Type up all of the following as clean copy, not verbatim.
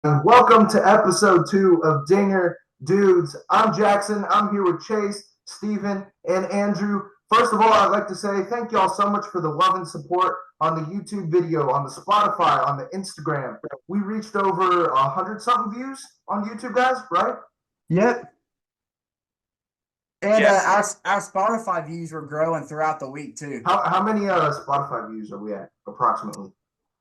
And welcome to episode 2 of Dinger Dudes. I'm Jackson. I'm here with Chase, Steven, and Andrew. First of all, I'd like to say thank y'all so much for the love and support on the YouTube video, on the Spotify, on the Instagram. We reached over 100 something views on YouTube, guys, right? Yep. And Yes. our Spotify views were growing throughout the week too. How many Spotify views are we at approximately?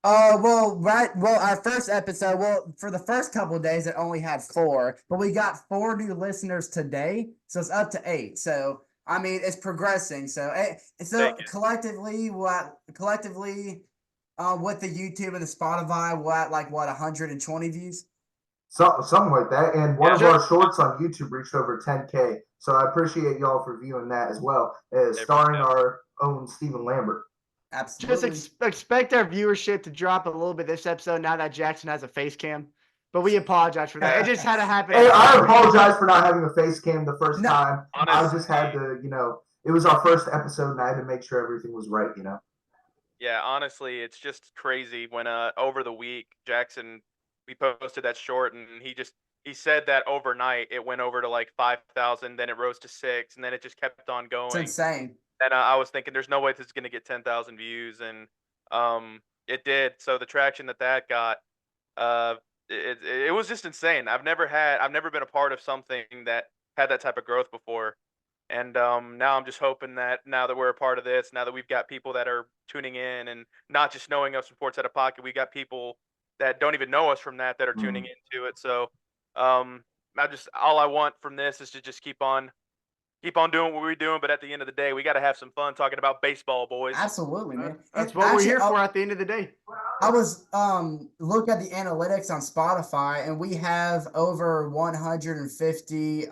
Our first episode, for the first couple of days, it only had 4, but we got 4 new listeners today, so it's up to 8. So I mean, it's progressing. So collectively, with the YouTube and the Spotify, we're at 120 views. Something like that. And one of our shorts on YouTube reached over 10K. So I appreciate y'all for viewing that as well, starring our own Stephen Lambert. Absolutely. Just expect our viewership to drop a little bit this episode now that Jackson has a face cam. But we apologize for that. It just had to happen. Hey, I apologize for not having a face cam the first time. Honestly, I just had to, it was our first episode and I had to make sure everything was right, Yeah, honestly, it's just crazy when over the week Jackson we posted that short and he said that overnight it went over to like 5,000, then it rose to 6, and then it just kept on going. It's insane. And I was thinking, there's no way this is going to get 10,000 views, and it did. So the traction that got, it was just insane. I've never been a part of something that had that type of growth before, and now I'm just hoping that now that we're a part of this, now that we've got people that are tuning in and not just knowing us from Sports Out of Pocket, we got people that don't even know us from that are tuning into it. So all I want from this is to just keep on doing what we're doing, but at the end of the day, we got to have some fun talking about baseball, boys. Absolutely, man. That's what we're here for at the end of the day. I was look at the analytics on Spotify, and we have over 150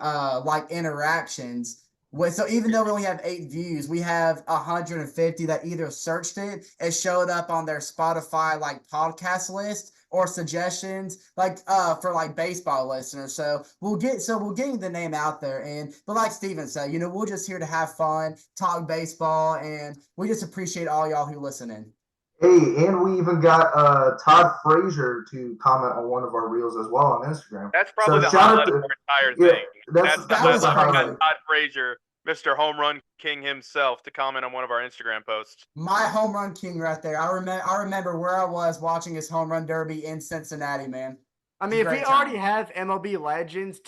interactions. So even though we only have 8 views, we have 150 that either searched it, it showed up on their Spotify podcast list, or suggestions for baseball listeners. So we're getting the name out there. But like Steven said, we're just here to have fun, talk baseball, and we just appreciate all y'all who listen in. Hey, and we even got Todd Frazier to comment on one of our reels as well on Instagram. That's probably the highlight of our entire thing. That's the highlight. Todd Frazier, Mr. Home Run King himself, to comment on one of our Instagram posts. My home run king right there. I remember where I was watching his home run derby in Cincinnati, man. I mean, if we already have MLB legends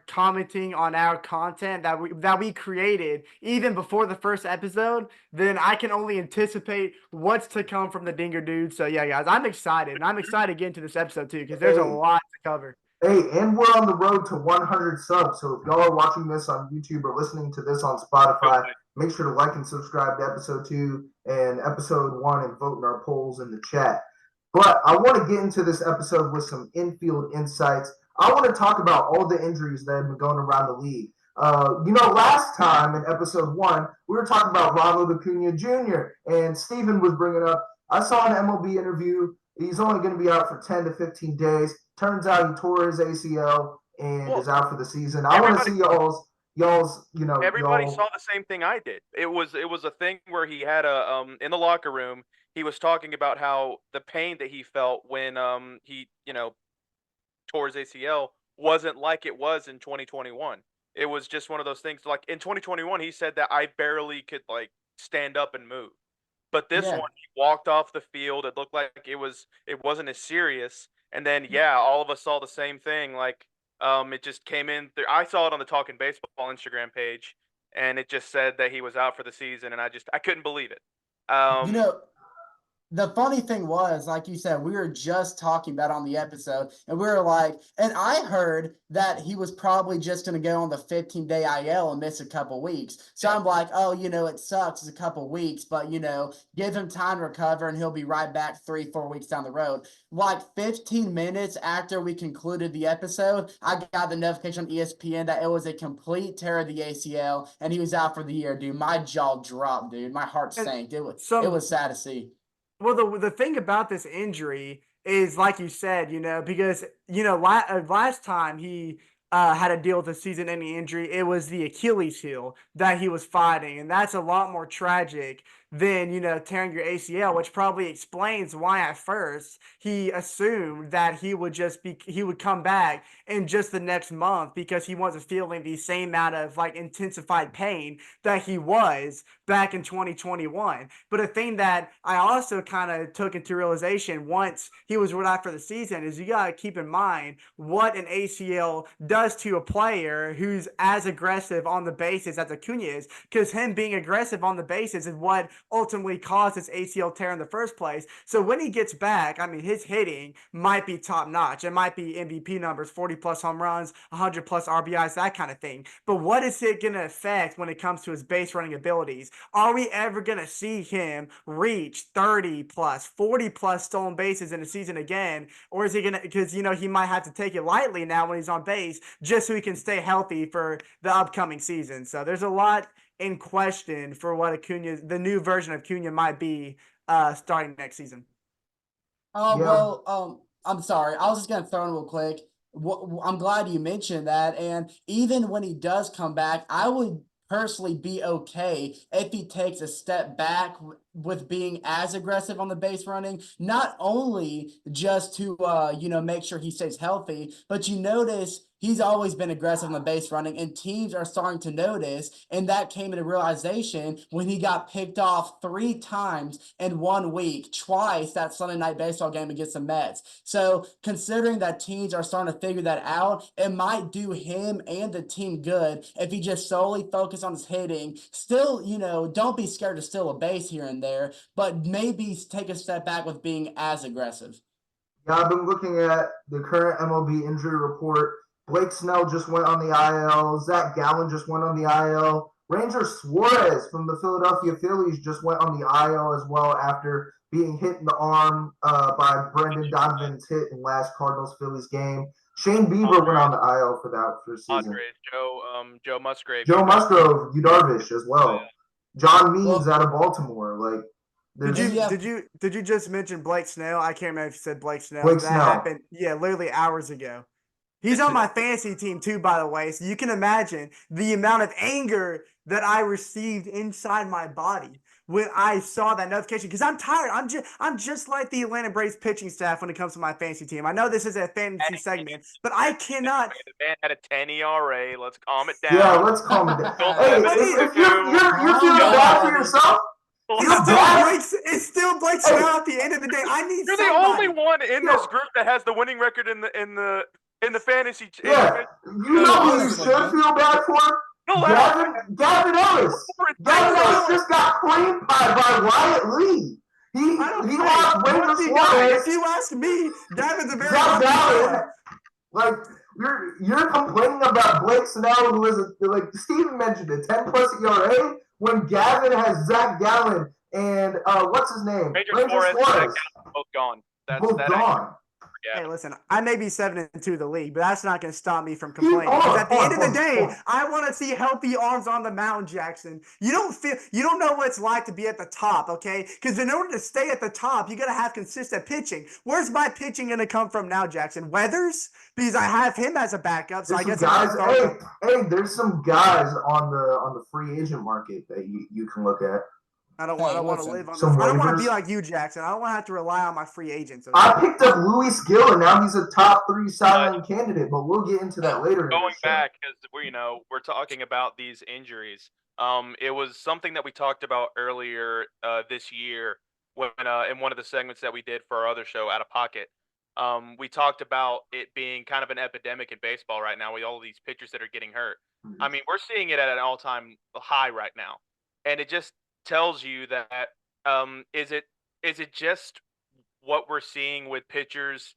commenting on our content that we created even before the first episode, then I can only anticipate what's to come from the Dinger Dudes. So yeah, guys, I'm excited, and I'm excited to get into this episode too because there's a lot to cover. Hey, and we're on the road to 100 subs. So if y'all are watching this on YouTube or listening to this on Spotify, make sure to like and subscribe to episode 2 and episode 1 and vote in our polls in the chat. But I want to get into this episode with some infield insights. I want to talk about all the injuries that have been going around the league. Last time in episode 1, we were talking about Ronald Acuna Jr. and Steven was bringing up, I saw an MLB interview. He's only going to be out for 10 to 15 days. Turns out he tore his ACL and is out for the season. I want to see y'all's. Everybody saw the same thing I did. It was a thing where he had in the locker room. He was talking about how the pain that he felt when he tore his ACL wasn't like it was in 2021. It was just one of those things. Like in 2021, he said that I barely could stand up and move. But this one, he walked off the field. It looked like it wasn't as serious. And then, all of us saw the same thing. It just came in. I saw it on the Talking Baseball Instagram page, and it just said that he was out for the season, and I couldn't believe it. The funny thing was, like you said, we were just talking about on the episode, and we were like, and I heard that he was probably just going to go on the 15-day IL and miss a couple weeks. So I'm like, it sucks. It's a couple weeks, but, give him time to recover, and he'll be right back 3-4 weeks down the road. 15 minutes after we concluded the episode, I got the notification on ESPN that it was a complete tear of the ACL, and he was out for the year, dude. My jaw dropped, dude. My heart sank. It was sad to see. Well, the thing about this injury is, like you said, because, last time he had to deal with a season-ending injury, it was the Achilles heel that he was fighting, and that's a lot more tragic than, tearing your ACL, which probably explains why at first he assumed that he would come back in just the next month because he wasn't feeling the same amount of like intensified pain that he was back in 2021. But a thing that I also kind of took into realization once he was ruled out for the season is you got to keep in mind what an ACL does to a player who's as aggressive on the bases as Acuna is, because him being aggressive on the bases is what ultimately caused his ACL tear in the first place. So when he gets back, I mean, his hitting might be top notch. It might be MVP numbers, 40 plus home runs, 100 plus RBIs, that kind of thing. But what is it going to affect when it comes to his base running abilities? Are we ever going to see him reach 30 plus, 40 plus stolen bases in a season again? Or is he going to, because, he might have to take it lightly now when he's on base just so he can stay healthy for the upcoming season. So there's a lot in question for what the new version of Acuna might be starting next season. I'm sorry. I was just going to throw in real quick. I'm glad you mentioned that. And even when he does come back, I would personally be okay if he takes a step back with being as aggressive on the base running, not only just to make sure he stays healthy, but you notice he's always been aggressive on the base running, and teams are starting to notice, and that came into realization when he got picked off 3 times in 1 week, twice that Sunday night baseball game against the Mets. So considering that teams are starting to figure that out, it might do him and the team good if he just solely focus on his hitting. Still, don't be scared to steal a base here and there, but maybe take a step back with being as aggressive. Yeah, I've been looking at the current MLB injury report. Blake Snell just went on the IL. Zach Gallen just went on the IL. Ranger Suarez from the Philadelphia Phillies just went on the IL as well after being hit in the arm by Brendan Donovan's hit in last Cardinals-Phillies game. Shane Bieber went on the IL for the season. Joe Musgrave. Joe Musgrove, Darvish as well. John Means out of Baltimore. Like, did you just mention Blake Snell? I can't remember if you said Blake Snell. Blake that Snell. happened, literally hours ago. He's on my fantasy team too, by the way. So you can imagine the amount of anger that I received inside my body when I saw that notification. Because I'm tired. I'm just like the Atlanta Braves pitching staff when it comes to my fantasy team. I know this is a fantasy segment, but I cannot. The man had a 10 ERA. Let's calm it down. Yeah, let's calm it down. Hey, if you're feeling bad for yourself. It's still Blake Snell at the end of the day. I need. You're somebody. the only one in this group that has the winning record in the fantasy. Yeah, you know who you should feel bad for? Gavin Ellis. Gavin Ellis just got cream pie by Wyatt Lee. He lost Ranger Suarez. If you ask me, Gavin's a very good guy. Like, you're complaining about Blake Snell, who is like Steven mentioned, a 10 plus ERA, when Gavin has Zach Gallen and what's his name? Ranger Suarez. Both gone. Both gone. Hey, listen, I may be 7-2 the league, but that's not going to stop me from complaining. Because at the end of the day, I want to see healthy arms on the mound, Jackson. You don't know what it's like to be at the top, okay? Because in order to stay at the top, you got to have consistent pitching. Where's my pitching going to come from now, Jackson? Weathers? Because I have him as a backup, so I guess hey, there's some guys on the free agent market that you can look at. I don't want to live on this. I don't want to be like you, Jackson. I don't want to have to rely on my free agents. Okay? I picked up Luis Gill, and now he's a top 3 Cy Young candidate, but we'll get into that later. Going back, because we're talking about these injuries. It was something that we talked about earlier this year when in one of the segments that we did for our other show, Out of Pocket. We talked about it being kind of an epidemic in baseball right now with all of these pitchers that are getting hurt. I mean, we're seeing it at an all-time high right now, and it just tells you that is it just what we're seeing with pitchers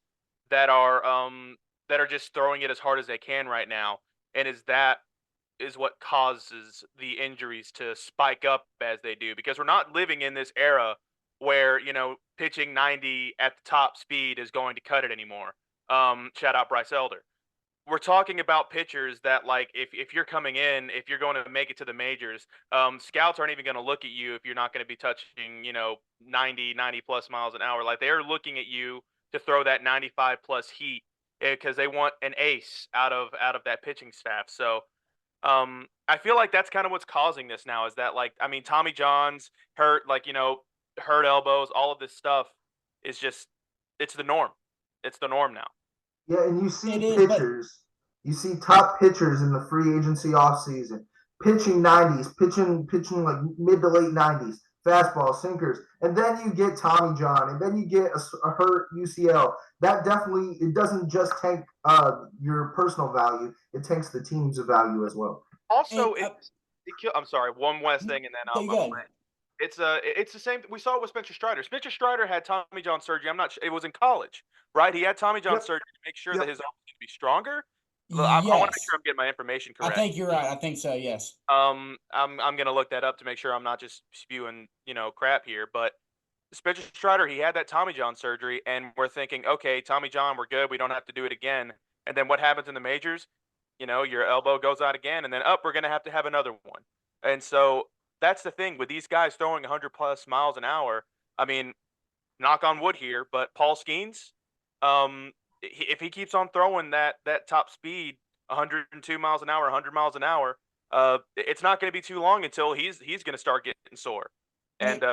that are just throwing it as hard as they can right now, and is what causes the injuries to spike up as they do? Because we're not living in this era where pitching 90 at the top speed is going to cut it anymore. Shout out Bryce Elder. We're talking about pitchers that, like, if you're coming in, if you're going to make it to the majors, scouts aren't even going to look at you if you're not going to be touching, 90 plus miles an hour. Like, they're looking at you to throw that 95 plus heat because they want an ace out of that pitching staff. So I feel like that's kind of what's causing this now. Is that like I mean Tommy John's hurt, like hurt elbows, all of this stuff is just it's the norm. It's the norm now. Yeah, and you see It is, but pitchers, you see top pitchers in the free agency offseason pitching 90s, pitching like mid to late 90s, fastball, sinkers, and then you get Tommy John, and then you get a hurt UCL. That definitely it doesn't just tank your personal value; it tanks the team's value as well. Also, and I'm sorry, one last thing, and then there you go. it's the same. We saw it with Spencer Strider. Spencer Strider had Tommy John surgery. I'm not. It was in college, right? He had Tommy John surgery to make sure that his arm could be stronger. I want to make Yes, sure I'm getting my information I correct. think you're right. I think so. Yes. I'm gonna look that up to make sure I'm not just spewing crap here. But Spencer Strider, he had that Tommy John surgery, and we're thinking, okay, Tommy John, we're good. We don't have to do it again. And then what happens in the majors? Your elbow goes out again, and then we're gonna have to have another one. And so that's the thing with these guys throwing 100 plus miles an hour. I mean, knock on wood here, but Paul Skeens, if he keeps on throwing that top speed, 102 miles an hour, 100 miles an hour, it's not going to be too long until he's going to start getting sore. And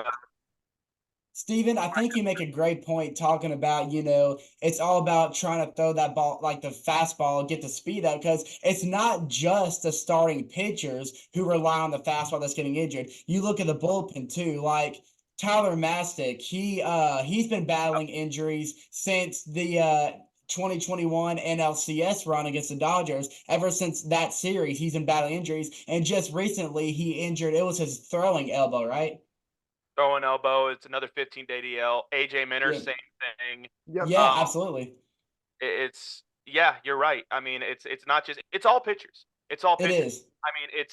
Steven, I think you make a great point talking about, it's all about trying to throw that ball, like the fastball, get the speed up, because it's not just the starting pitchers who rely on the fastball that's getting injured. You look at the bullpen too, like Tyler Mastick, he's been battling injuries since the 2021 NLCS run against the Dodgers. Ever since that series, he's been battling injuries, and just recently he injured, it was his throwing elbow, right? throwing elbow, it's another 15-day DL. AJ Minter, Yeah. same thing. Yep. Yeah, absolutely. It's you're right. I mean, it's not just it's all pitchers. It's all It pitchers. is. I mean,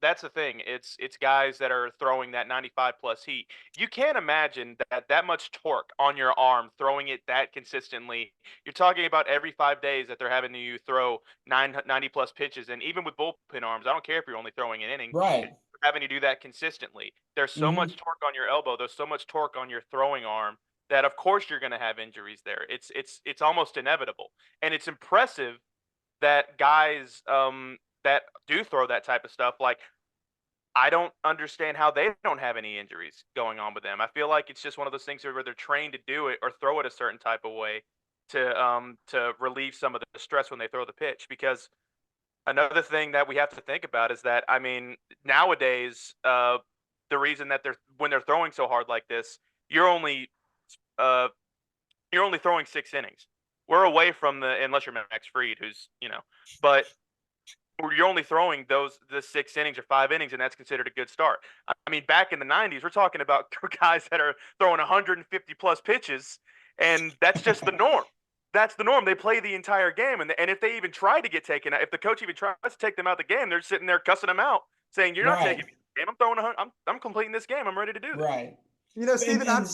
that's the thing. It's guys that are throwing that 95 plus heat. You can't imagine that much torque on your arm throwing it that consistently. You're talking about every 5 days that they're having you throw 90 plus pitches, and even with bullpen arms, I don't care if you're only throwing an inning. Right. Having to do that consistently. There's so much torque on your elbow. There's so much torque on your throwing arm that of course you're going to have injuries there. It's almost inevitable, and it's impressive that guys that do throw that type of stuff, like I don't understand how they don't have any injuries going on with them. I feel like it's just one of those things where they're trained to do it or throw it a certain type of way to relieve some of the stress when they throw the pitch. Because another thing that we have to think about is that, I mean, nowadays, the reason that when they're throwing so hard like this, you're only throwing 6 innings. We're away from unless you're Max Fried, who's but you're only throwing the 6 innings or 5 innings, and that's considered a good start. I mean, back in the 90s, we're talking about guys that are throwing 150 plus pitches, and that's just the norm. That's the norm. They play the entire game, and if they even try to get taken out, if the coach even tries to take them out of the game, they're sitting there cussing them out, saying, "You're not taking me out of the game. I'm throwing I'm completing this game. I'm ready to do this." Right. Steven, I'm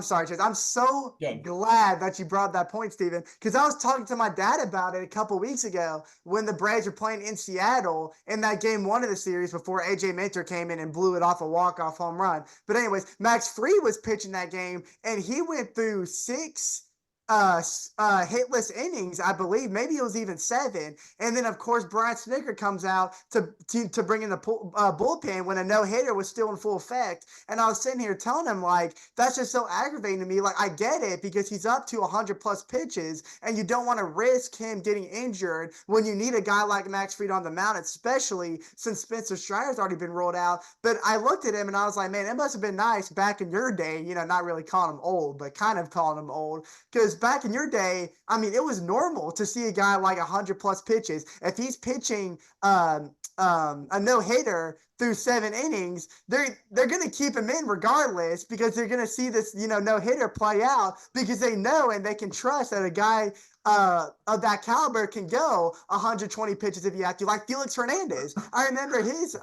sorry, Chase. I'm so glad that you brought that point, Steven, because I was talking to my dad about it a couple weeks ago when the Braves were playing in Seattle in that game 1 of the series before AJ Minter came in and blew it off a walk-off home run. But anyways, Max Fried was pitching that game, and he went through 6 hitless innings, I believe. Maybe it was even 7. And then, of course, Brian Snicker comes out to bring in the bullpen when a no-hitter was still in full effect. And I was sitting here telling him, like, that's just so aggravating to me. Like, I get it because he's up to 100-plus pitches, and you don't want to risk him getting injured when you need a guy like Max Fried on the mound, especially since Spencer Strider's already been rolled out. But I looked at him, and I was like, man, it must have been nice back in your day, not really calling him old, but kind of calling him old, because back in your day, I mean, it was normal to see a guy like 100-plus pitches. If he's pitching a no-hitter through 7 innings, they're going to keep him in regardless because they're going to see this, no-hitter play out because they know and they can trust that a guy of that caliber can go 120 pitches if you have to, like Felix Hernandez. I remember his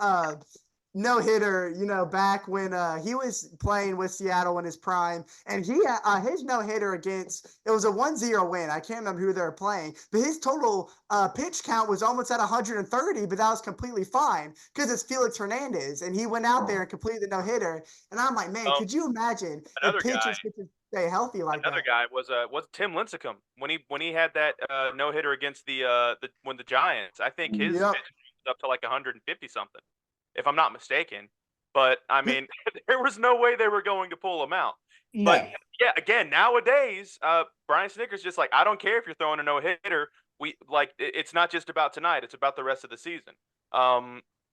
no-hitter, back when he was playing with Seattle in his prime, and his no-hitter it was a 1-0 win. I can't remember who they were playing, but his total pitch count was almost at 130, but that was completely fine because it's Felix Hernandez, and he went out there and completed the no-hitter, and I'm like, man, could you imagine if pitchers could stay healthy like that? Another guy was Tim Lincecum when he had that no-hitter against when the Giants. I think his pitch up to like 150 something, if I'm not mistaken. But I mean, there was no way they were going to pull him out. But No. yeah, again, nowadays, Brian Snicker's just like, I don't care if you're throwing a no hitter. It's not just about tonight; it's about the rest of the season.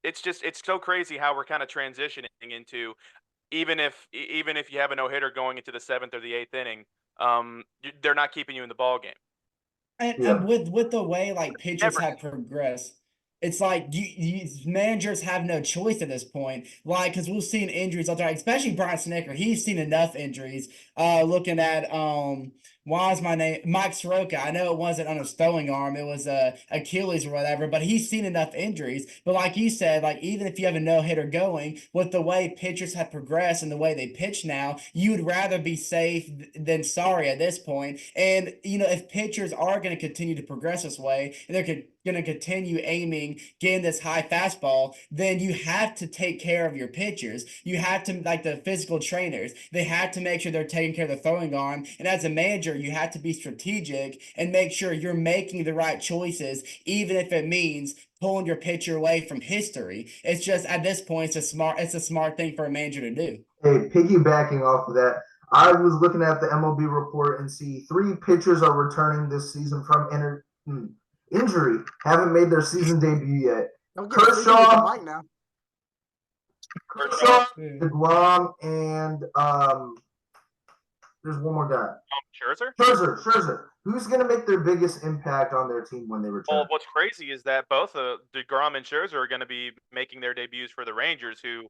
It's so crazy how we're kind of transitioning into even if you have a no hitter going into the seventh or the eighth inning, they're not keeping you in the ball game. And with the way like pitchers Never. have progressed, it's like managers have no choice at this point. Like, because we've seen injuries all the time, especially Brian Snicker. He's seen enough injuries. Looking at why is my name Mike Soroka? I know it wasn't on his throwing arm; it was Achilles or whatever. But he's seen enough injuries. But like you said, like even if you have a no hitter going, with the way pitchers have progressed and the way they pitch now, you'd rather be safe than sorry at this point. And if pitchers are going to continue to progress this way, and they're going to continue aiming, getting this high fastball, then you have to take care of your pitchers. You have to, like the physical trainers, they have to make sure they're taking care of the throwing arm. And as a manager, you have to be strategic and make sure you're making the right choices, even if it means pulling your pitcher away from history. It's just at this point, it's a smart thing for a manager to do. Hey, piggybacking off of that, I was looking at the MLB report and see 3 pitchers are returning this season from injury, haven't made their season debut yet. Kershaw, DeGrom, and there's one more guy. Scherzer. Who's going to make their biggest impact on their team when they return? Well, what's crazy is that both DeGrom and Scherzer are going to be making their debuts for the Rangers, who,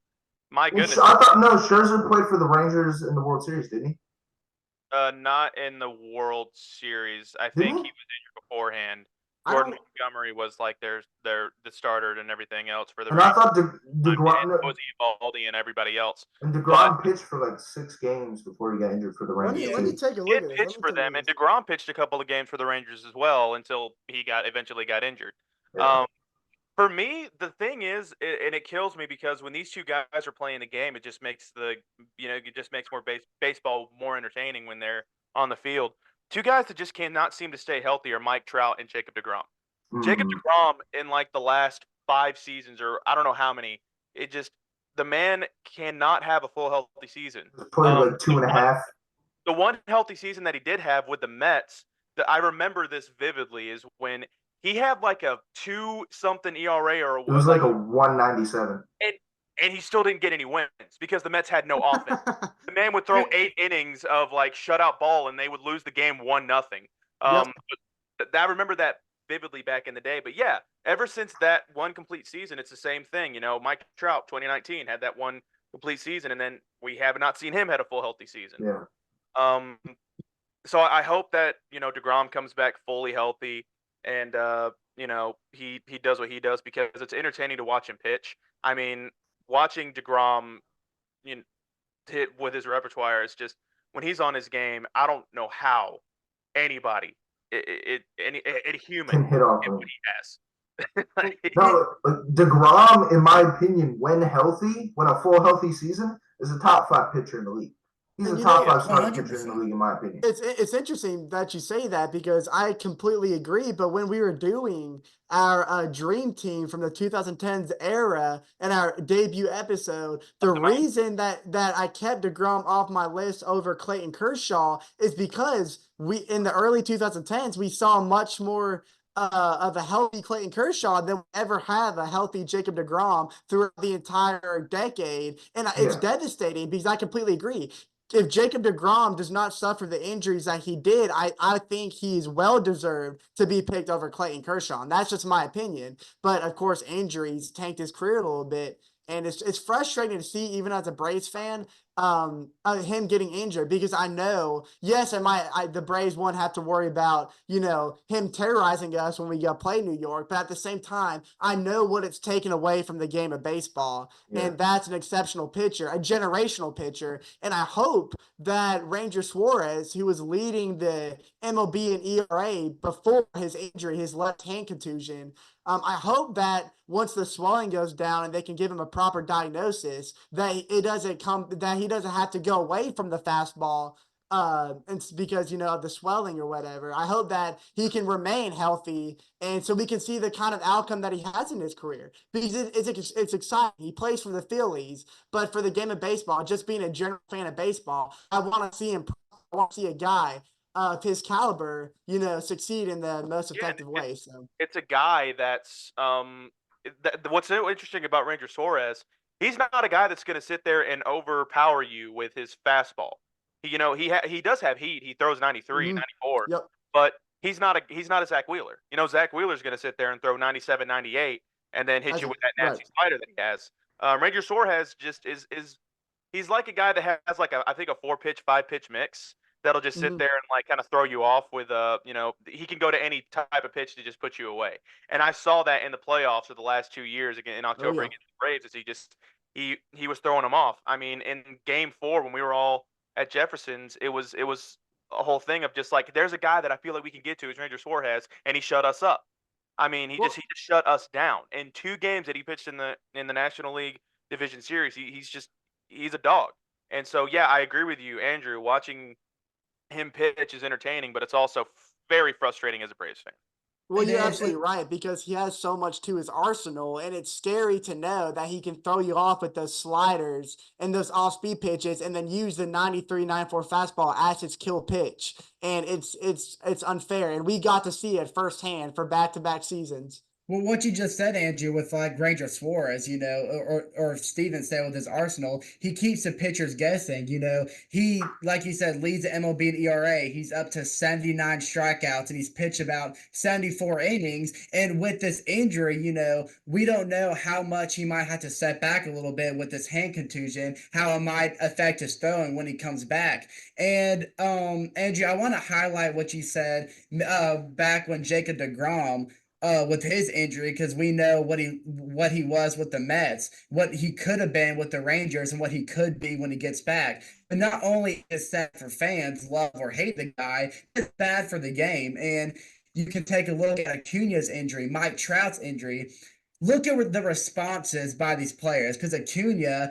my goodness. I thought, no, Scherzer played for the Rangers in the World Series, didn't he? Not in the World Series. I think he was injured beforehand. Gordon Montgomery was like the starter and everything else for the Rangers. I thought DeGrom was Eovaldi and everybody else. And DeGrom pitched for like 6 games before he got injured for the Rangers. Let me take a look at it. He pitched for them, and DeGrom pitched a couple of games for the Rangers as well until he eventually got injured. Yeah. For me, the thing is, and it kills me because when these two guys are playing the game, it just makes more baseball more entertaining when they're on the field. 2 guys that just cannot seem to stay healthy are Mike Trout and Jacob DeGrom. Mm-hmm. Jacob DeGrom, in like the last 5 seasons, or I don't know how many, the man cannot have a full healthy season. Probably like 2.5. The one healthy season that he did have with the Mets, that I remember this vividly, is when he had like a 2-something ERA or it was like a 197. And he still didn't get any wins because the Mets had no offense. The man would throw 8 innings of like shutout ball and they would lose the game 1-0. I remember that vividly back in the day. But yeah, ever since that one complete season, it's the same thing. Mike Trout, 2019, had that one complete season, and then we have not seen him had a full healthy season. Yeah. So I hope that DeGrom comes back fully healthy, and he does what he does, because it's entertaining to watch him pitch. I mean, watching DeGrom hit with his repertoire is just, when he's on his game, I don't know how anybody, any human, can hit off him. What he has. No, DeGrom, in my opinion, when a full healthy season, is a top 5 pitcher in the league. He's a top 5 starting pitcher in the league, in my opinion. It's interesting that you say that, because I completely agree. But when we were doing our dream team from the 2010s era and our debut episode, the reason that I kept DeGrom off my list over Clayton Kershaw is because in the early 2010s, we saw much more of a healthy Clayton Kershaw than we ever have a healthy Jacob DeGrom throughout the entire decade. And it's devastating, because I completely agree. If Jacob DeGrom does not suffer the injuries that he did, I think he's well-deserved to be picked over Clayton Kershaw. And that's just my opinion. But, of course, injuries tanked his career a little bit. And it's frustrating to see, even as a Braves fan, him getting injured, because I know, yes, the Braves won't have to worry about, him terrorizing us when we go play New York. But at the same time, I know what it's taken away from the game of baseball. Yeah. And that's an exceptional pitcher, a generational pitcher. And I hope that Ranger Suarez, who was leading the MLB and ERA before his injury, his left hand contusion, I hope that once the swelling goes down and they can give him a proper diagnosis, that he doesn't have to go away from the fastball And it's because, of the swelling or whatever. I hope that he can remain healthy, and so we can see the kind of outcome that he has in his career, because it's exciting. He plays for the Phillies, but for the game of baseball, just being a general fan of baseball, I want to see him. I want to see a guy of his caliber, succeed in the most effective way. So it's a guy that's what's so interesting about Ranger Suarez. He's not a guy that's going to sit there and overpower you with his fastball. He does have heat. He throws 93, 94. Yep. But he's not a Zach Wheeler. Zach Wheeler's going to sit there and throw 97, 98 and then hit you with that nasty slider that he has. Ranger Suarez just is he's like a guy that has I think a 4-pitch, 5-pitch mix that'll just sit there and kind of throw you off with he can go to any type of pitch to just put you away. And I saw that in the playoffs of the last 2 years again in October against the Braves, as he was throwing them off. I mean, in Game 4 when we were all at Jefferson's, it was a whole thing of just there's a guy that I feel like we can get to is Ranger Suarez, and he shut us up. I mean, he just shut us down in 2 games that he pitched in the National League Division Series. He's a dog. And so yeah, I agree with you, Andrew. Watching him pitch is entertaining, but it's also very frustrating as a Braves fan. Well, you're absolutely right, because he has so much to his arsenal, and it's scary to know that he can throw you off with those sliders and those off-speed pitches, and then use the 93, 94 fastball as his kill pitch. And it's unfair, and we got to see it firsthand for back-to-back seasons. Well, what you just said, Andrew, with Ranger Suarez, or Steven said with his arsenal, he keeps the pitchers guessing. He, like you said, leads the MLB in ERA. He's up to 79 strikeouts, and he's pitched about 74 innings. And with this injury, we don't know how much he might have to set back a little bit with this hand contusion, how it might affect his throwing when he comes back. And Andrew, I want to highlight what you said back when Jacob deGrom. With his injury, because we know what he was with the Mets, what he could have been with the Rangers, and what he could be when he gets back. But not only is sad for fans, love or hate the guy, it's bad for the game. And you can take a look at Acuna's injury, Mike Trout's injury. Look at the responses by these players, because Acuna,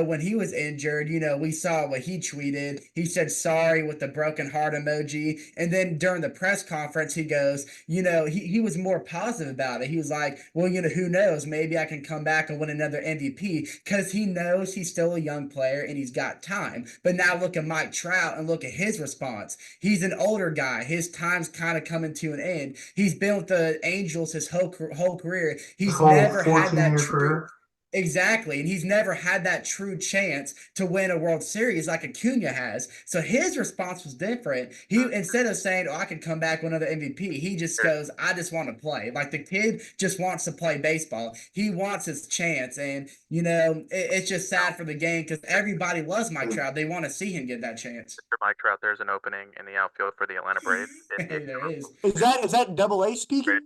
when he was injured, we saw what he tweeted. He said sorry with the broken heart emoji. And then during the press conference, he goes, he was more positive about it. He was like, well, who knows? Maybe I can come back and win another MVP, because he knows he's still a young player and he's got time. But now look at Mike Trout and look at his response. He's an older guy. His time's kind of coming to an end. He's been with the Angels his whole career. He's never had that true, exactly, and he's never had that true chance to win a World Series like Acuna has. So his response was different. He, instead of saying, "Oh, I could come back with another MVP," he just goes, "I just want to play." Like the kid just wants to play baseball. He wants his chance, and it's just sad for the game, because everybody loves Mike Trout. They want to see him get that chance. For Mike Trout, there's an opening in the outfield for the Atlanta Braves. There is. Is that Double A speaking?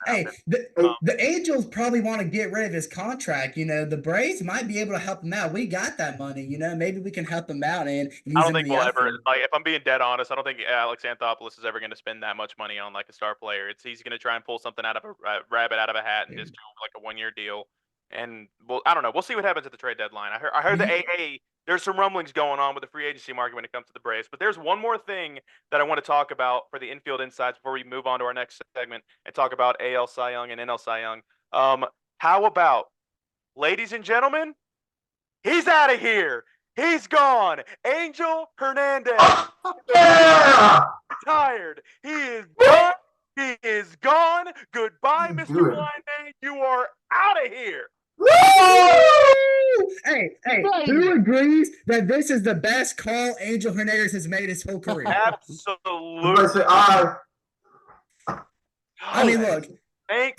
Hey, the Angels probably want to get rid of his contract. The Braves might be able to help him out. We got that money. Maybe we can help him out. And I don't think we'll ever. If I'm being dead honest, I don't think Alex Anthopoulos is ever going to spend that much money on a star player. He's going to try and pull something out of a rabbit out of a hat and just do a 1-year deal. And I don't know. We'll see what happens at the trade deadline. I heard the AA. There's some rumblings going on with the free agency market when it comes to the Braves. But there's one more thing that I want to talk about for the infield insights before we move on to our next segment and talk about AL Cy Young and NL Cy Young. How about, ladies and gentlemen, he's out of here. He's gone. Angel Hernandez. Retired. He is done. He is gone. Goodbye, Mr. Blind. You are out of here. Hey, who agrees that this is the best call Angel Hernandez has made his whole career? Absolutely. I mean, look. Thank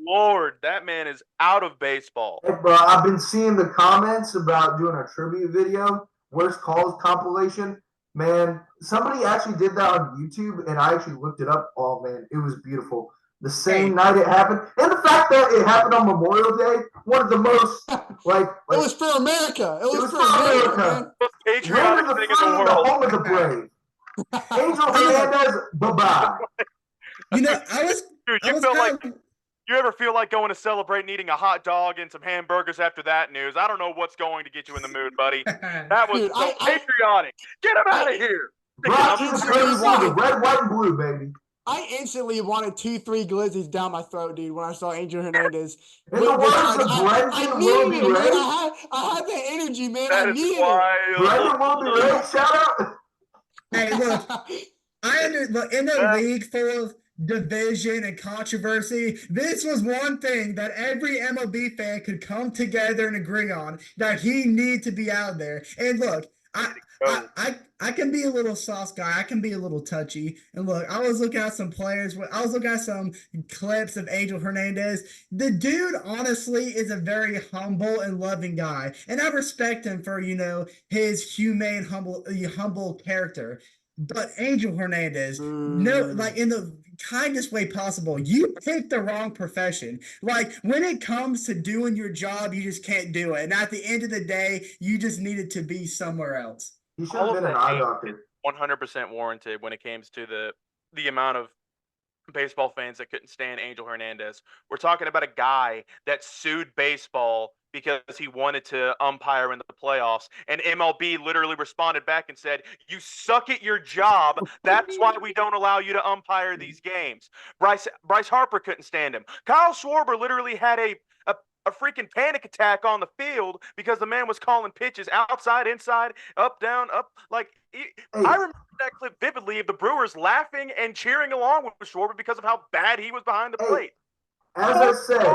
Lord, that man is out of baseball. Hey, bro, I've been seeing the comments about doing a tribute video, worst calls compilation. Man, somebody actually did that on YouTube, and I actually looked it up. Oh, man, it was beautiful. The same night it happened, and the fact that it happened on Memorial Day, one of the most it was for America. It was for America. Most patriotic thing in the world. The home of the brave. Angel Hernandez, bye-bye. Dude, you feel like You ever feel like going to celebrate and eating a hot dog and some hamburgers after that news? I don't know what's going to get you in the mood, buddy. That was Dude, so patriotic. Get him out of here. Brought to you courtesy of the red, white, and blue, baby. I instantly wanted 2-3 glizzies down my throat, dude, when I saw Angel Hernandez. In the words of Brendan Will Be Ray. I had that energy, man. That I is needed wild. Brendan Will Be Ray, shout out. Hey, look, look, in a league full of division and controversy, this was one thing that every MLB fan could come together and agree on, that he needed to be out there. And look, I can be a little sauce guy. I can be a little touchy. And look, I was looking at some players. I was looking at some clips of Angel Hernandez. The dude, honestly, is a very humble and loving guy, and I respect him for his humane, humble character. But Angel Hernandez, no, like in the kindest way possible, you picked the wrong profession. Like when it comes to doing your job, you just can't do it. And at the end of the day, you just needed to be somewhere else. He should have been an eye doctor. 100% warranted when it comes to the amount of baseball fans that couldn't stand Angel Hernandez. We're talking about a guy that sued baseball because he wanted to umpire in the playoffs, and MLB literally responded back and said, "You suck at your job. That's why we don't allow you to umpire these games." Bryce Harper couldn't stand him. Kyle Schwarber literally had a freaking panic attack on the field because the man was calling pitches outside, inside, up, down, up. I remember that clip vividly of the Brewers laughing and cheering along with Schwarber because of how bad he was behind the plate. As I said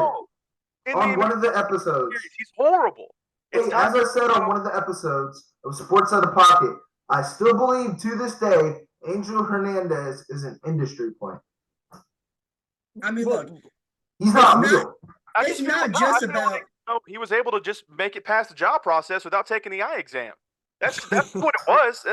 on one of the episodes, he's horrible. As I said on one of the episodes of Sports Out of Pocket, I still believe to this day Angel Hernandez is an industry plant. I mean, look, he's not real. It's not just about. He was able to just make it past the job process without taking the eye exam. That's what it was.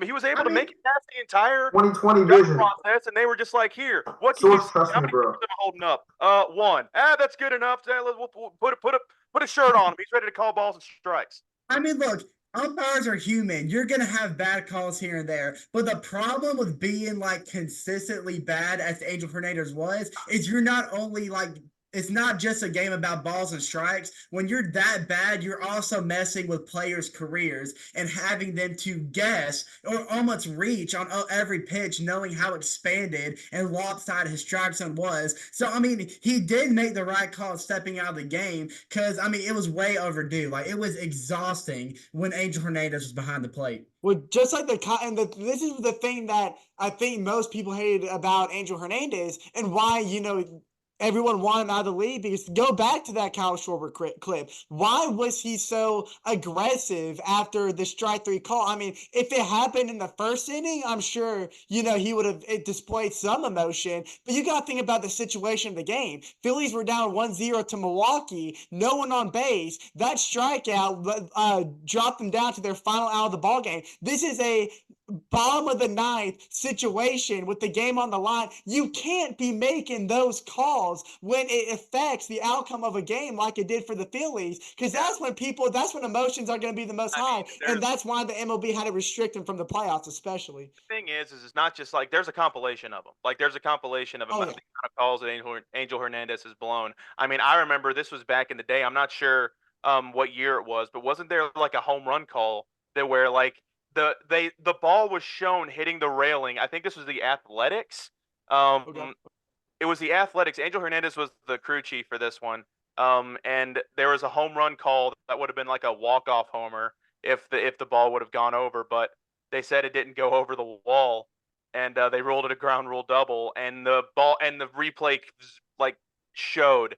He was able to make it past the entire 2020 vision process, and they were just like, "Here, what can you see? How many bro. am I holding up? One. That's good enough. We'll put a shirt on him. He's ready to call balls and strikes." I mean, look, umpires are human. You're gonna have bad calls here and there, but the problem with being like consistently bad, as Angel Hernandez was, is you're not only like. It's not just a game about balls and strikes. When you're that bad, you're also messing with players' careers and having them to guess or almost reach on every pitch, knowing how expanded and lopsided his strike zone was. So, I mean, he did make the right call stepping out of the game because, I mean, it was way overdue. Like, it was exhausting when Angel Hernandez was behind the plate. Well, just like this is the thing that I think most people hated about Angel Hernandez and why, everyone wanted him out of the league, because go back to that Kyle Schwarber clip. Why was he so aggressive after the strike three call? I mean, if it happened in the first inning, I'm sure, he would have displayed some emotion. But you got to think about the situation of the game. Phillies were down 1-0 to Milwaukee, no one on base. That strikeout dropped them down to their final out of the ball game. This is a bottom of the ninth situation with the game on the line. You can't be making those calls when it affects the outcome of a game like it did for the Phillies, because that's when emotions are going to be the most high, and that's why the MLB had to restrict them from the playoffs, especially. The thing is it's not just like there's a compilation of them. Like there's a compilation of the amount of calls that Angel Hernandez has blown. I mean, I remember this was back in the day. I'm not sure what year it was, but wasn't there like a home run call that where like the ball was shown hitting the railing? I think this was the Athletics. It was the Athletics. Angel Hernandez was the crew chief for this one. And there was a home run call that would have been like a walk-off homer if the ball would have gone over, but they said it didn't go over the wall, and they ruled it a ground rule double, and the ball and the replay like showed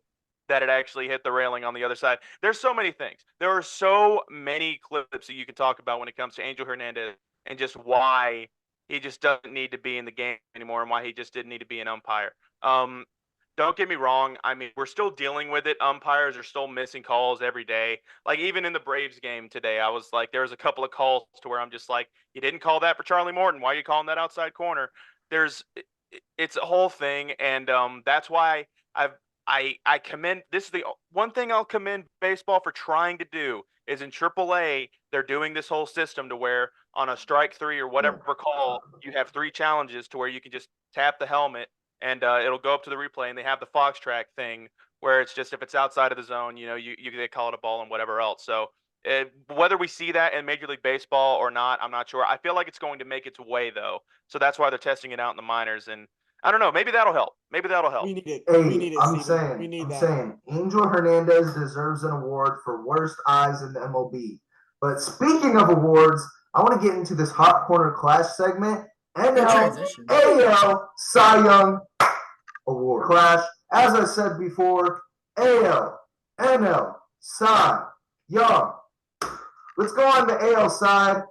that it actually hit the railing on the other side. There's so many things. There are so many clips that you can talk about when it comes to Angel Hernandez and just why he just doesn't need to be in the game anymore and why he just didn't need to be an umpire. Don't get me wrong. I mean, we're still dealing with it. Umpires are still missing calls every day. Like even in the Braves game today, I was like, there was a couple of calls to where I'm just like, you didn't call that for Charlie Morton. Why are you calling that outside corner? It's a whole thing. And that's why I commend, this is the one thing I'll commend baseball for trying to do is in AAA, they're doing this whole system to where on a strike three or whatever call, you have 3 challenges to where you can just tap the helmet and it'll go up to the replay, and they have the Fox track thing where it's just if it's outside of the zone, they call it a ball and whatever else. So whether we see that in Major League Baseball or not, I'm not sure. I feel like it's going to make its way though, so that's why they're testing it out in the minors. And I don't know, maybe that'll help. Maybe that'll help. We need it. Hey, We need it, I'm Steven. We need I'm that. saying Angel Hernandez deserves an award for worst eyes in the MLB. But speaking of awards, I want to get into this hot corner clash segment. Good transition. AL Cy Young Award clash. As I said before, AL, NL, Cy Young. Let's go on the AL side.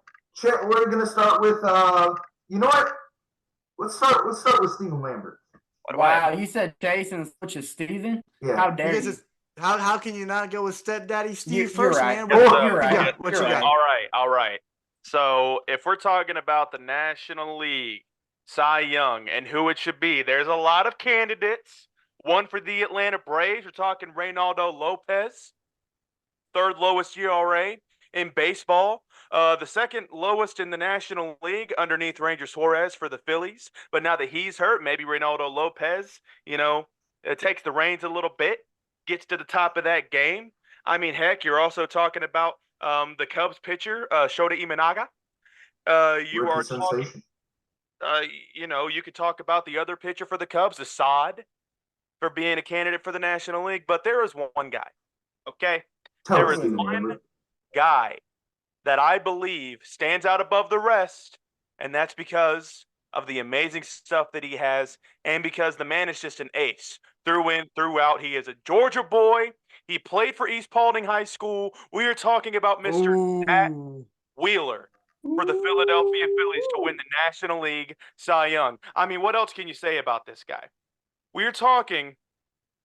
We're gonna start with you know what? Let's start with Steven Lambert. Wow, you said Jason, which is Steven? Yeah. How dare you? How can you not go with stepdaddy Steve You're first, right. man? You're right. Yeah, what you got? All right. So if we're talking about the National League, Cy Young, and who it should be, there's a lot of candidates. One for the Atlanta Braves, we're talking Reynaldo Lopez, third lowest ERA in baseball. The second lowest in the National League underneath Ranger Suarez for the Phillies. But now that he's hurt, maybe Reynaldo Lopez, it takes the reins a little bit, gets to the top of that game. I mean, heck, you're also talking about the Cubs pitcher, Shota Imanaga. You are talking, you could talk about the other pitcher for the Cubs, Assad, for being a candidate for the National League. But there is one guy, okay? There is one guy that I believe stands out above the rest, and that's because of the amazing stuff that he has, and because the man is just an ace. Through and throughout, he is a Georgia boy. He played for East Paulding High School. We are talking about Mr. Zach Wheeler for the Philadelphia Phillies to win the National League Cy Young. I mean, what else can you say about this guy? We are talking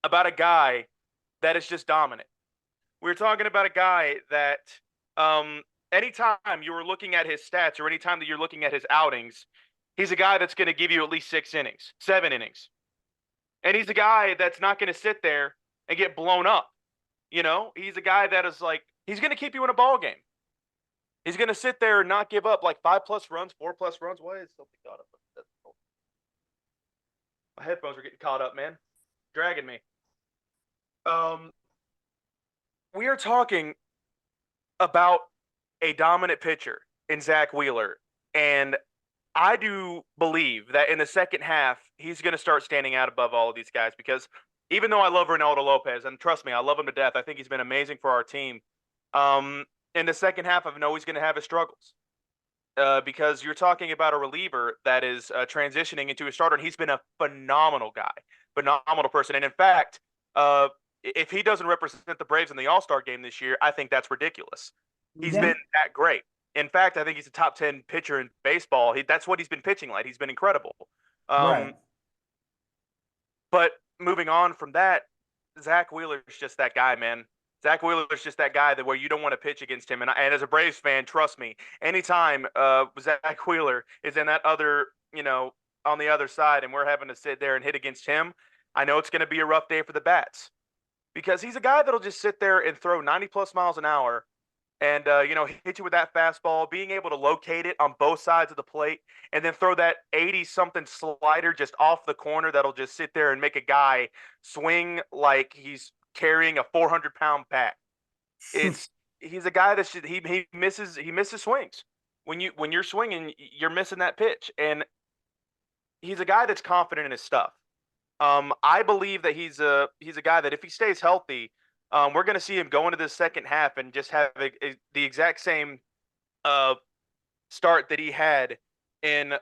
about a guy that is just dominant. We're talking about a guy that anytime you were looking at his stats or anytime that you're looking at his outings, he's a guy that's going to give you at least 6 innings, 7 innings. And he's a guy that's not going to sit there and get blown up. He's a guy that is like, he's going to keep you in a ball game. He's going to sit there and not give up like 5+ runs, 4+ runs. Why is something caught up? My headphones are getting caught up, man. Dragging me. We are talking about a dominant pitcher in Zach Wheeler, and I do believe that in the second half, he's going to start standing out above all of these guys because even though I love Reynaldo Lopez, and trust me, I love him to death, I think he's been amazing for our team. In the second half, I know he's going to have his struggles because you're talking about a reliever that is transitioning into a starter, and he's been a phenomenal guy, phenomenal person. And in fact, if he doesn't represent the Braves in the All-Star game this year, I think that's ridiculous. He's been that great. In fact, I think he's a top 10 pitcher in baseball. That's what he's been pitching like. He's been incredible. Right. But moving on from that, Zach Wheeler's just that guy, man. Zach Wheeler's just that guy that where you don't want to pitch against him. And as a Braves fan, trust me, anytime Zach Wheeler is in that other, on the other side and we're having to sit there and hit against him, I know it's going to be a rough day for the bats. Because he's a guy that'll just sit there and throw 90+ miles an hour and, hit you with that fastball, being able to locate it on both sides of the plate and then throw that 80-something slider just off the corner that'll just sit there and make a guy swing like he's carrying a 400-pound bat. He's a guy that he misses swings. When you're swinging, you're missing that pitch. And he's a guy that's confident in his stuff. I believe that he's a guy that if he stays healthy, we're going to see him go into this second half and just have the exact same start that he had in.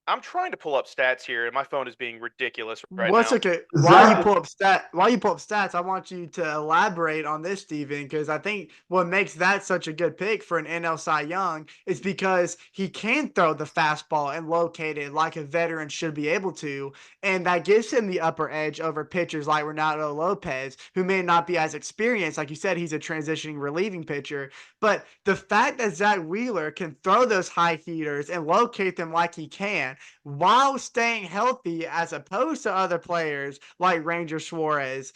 I'm trying to pull up stats here, and my phone is being ridiculous right now. Okay. While you pull up stats, I want you to elaborate on this, Steven, because I think what makes that such a good pick for an NL Cy Young is because he can throw the fastball and locate it like a veteran should be able to, and that gives him the upper edge over pitchers like Reynaldo Lopez, who may not be as experienced. Like you said, he's a transitioning relieving pitcher, but the fact that Zach Wheeler can throw those high heaters and locate them like he can, while staying healthy as opposed to other players like Ranger Suarez,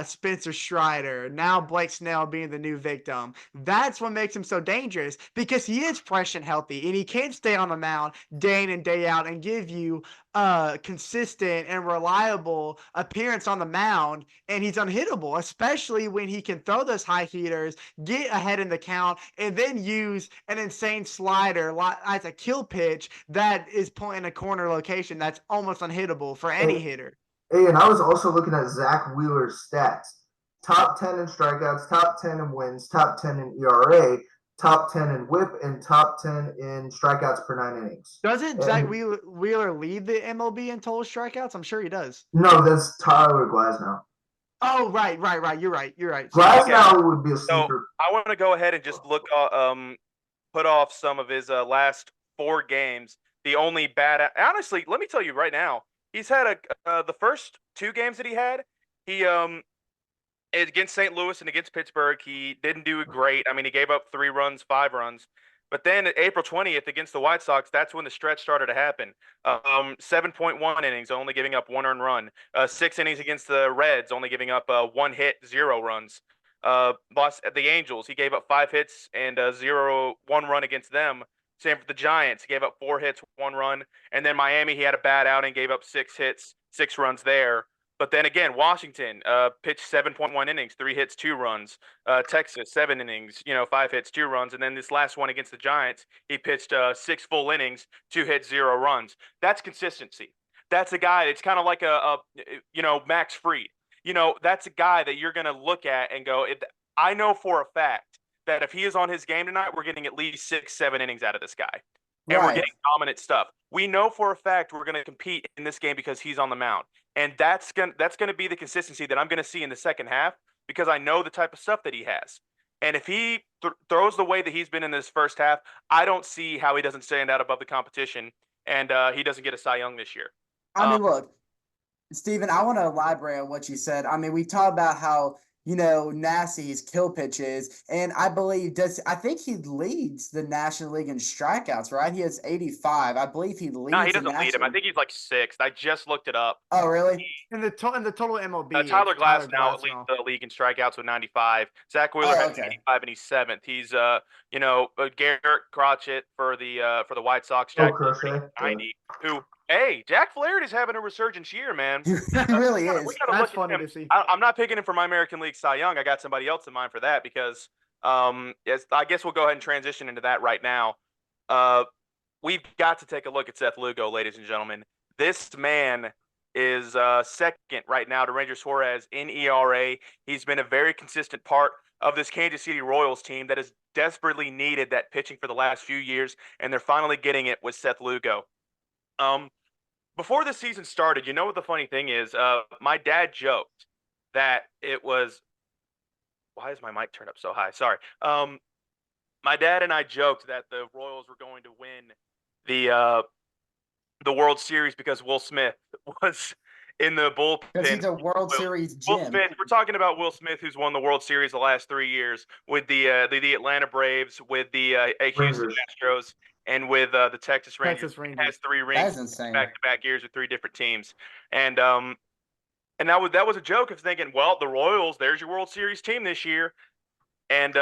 Spencer Strider, now Blake Snell being the new victim. That's what makes him so dangerous, because he is fresh and healthy, and he can stay on the mound day in and day out and give you consistent and reliable appearance on the mound, and he's unhittable, especially when he can throw those high heaters, get ahead in the count, and then use an insane slider as a kill pitch that is in a corner location that's almost unhittable for any hitter. Hey, and I was also looking at Zach Wheeler's stats. Top 10 in strikeouts, top 10 in wins, top 10 in ERA, top 10 in whip, and top 10 in strikeouts per 9 innings. Doesn't Zach Wheeler lead the MLB in total strikeouts? I'm sure he does. No, that's Tyler Glasnow. Oh, right. You're right. Glasnow would be a sleeper. So I want to go ahead and just look, put off some of his last 4 games. The only bad, honestly, let me tell you right now, he's had the first 2 games that he had, he against St. Louis and against Pittsburgh, he didn't do great. I mean, he gave up 3 runs, 5 runs. But then April 20th against the White Sox, that's when the stretch started to happen. 7.1 innings, only giving up 1 earned run. 6 innings against the Reds, only giving up 1 hit, 0 runs. Lost at the Angels, he gave up 5 hits and 1 run against them. Same for the Giants, he gave up 4 hits, 1 run. And then Miami, he had a bad outing, gave up 6 hits, 6 runs there. But then again, Washington pitched 7.1 innings, 3 hits, 2 runs. Texas, 7 innings, 5 hits, 2 runs. And then this last one against the Giants, he pitched 6 full innings, 2 hits, 0 runs. That's consistency. That's a guy that's kind of like Max Fried. That's a guy that you're going to look at and go, I know for a fact that if he is on his game tonight, we're getting at least 6, 7 innings out of this guy. And we're getting dominant stuff. We know for a fact we're going to compete in this game because he's on the mound. And that's going to be the consistency that I'm going to see in the second half, because I know the type of stuff that he has. And if he throws the way that he's been in this first half, I don't see how he doesn't stand out above the competition and he doesn't get a Cy Young this year. I mean, look, Steven, I want to elaborate on what you said. I mean, we talked about how nasty his kill pitch is, and I think he leads the National League in strikeouts, right? He has 85. I believe he leads. No, he doesn't lead him. I think he's like 6th. I just looked it up. Oh, really? In the total MLB, Tyler Glasnow leads the league in strikeouts with 95. Zach Wheeler has 85, and he's 7th. He's Garrett Crotchet for the White Sox. Jack 90. Who? Hey, Jack Flaherty is having a resurgence year, man. He really is. That's funny to see. I'm not picking him for my American League Cy Young. I got somebody else in mind for that because I guess we'll go ahead and transition into that right now. We've got to take a look at Seth Lugo, ladies and gentlemen. This man is second right now to Ranger Suarez in ERA. He's been a very consistent part of this Kansas City Royals team that has desperately needed that pitching for the last few years, and they're finally getting it with Seth Lugo. Before the season started, you know what the funny thing is? My dad joked that it was – why is my mic turned up so high? Sorry. My dad and I joked that the Royals were going to win the World Series because Will Smith was in the bullpen. Because he's a World Series gem. Will Smith, we're talking about Will Smith, who's won the World Series the last 3 years with the Atlanta Braves, with the Houston Astros, and with the Texas Rangers. He has 3 rings back-to-back years with 3 different teams. And that was a joke of thinking, well, the Royals, there's your World Series team this year. And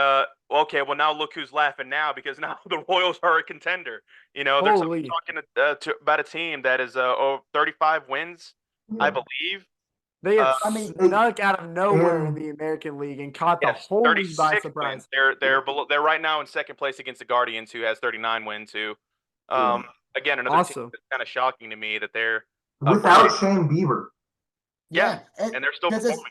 okay, well now look who's laughing now, because now the Royals are a contender. They're talking about a team that is 35 wins, I believe. They have snuck out of nowhere in the American League and caught the whole league by surprise. Wins. They're right now in second place against the Guardians, who has 39 wins. Again, another team that's kind of shocking to me that they're without Shane Bieber. Yeah, and they're still performing.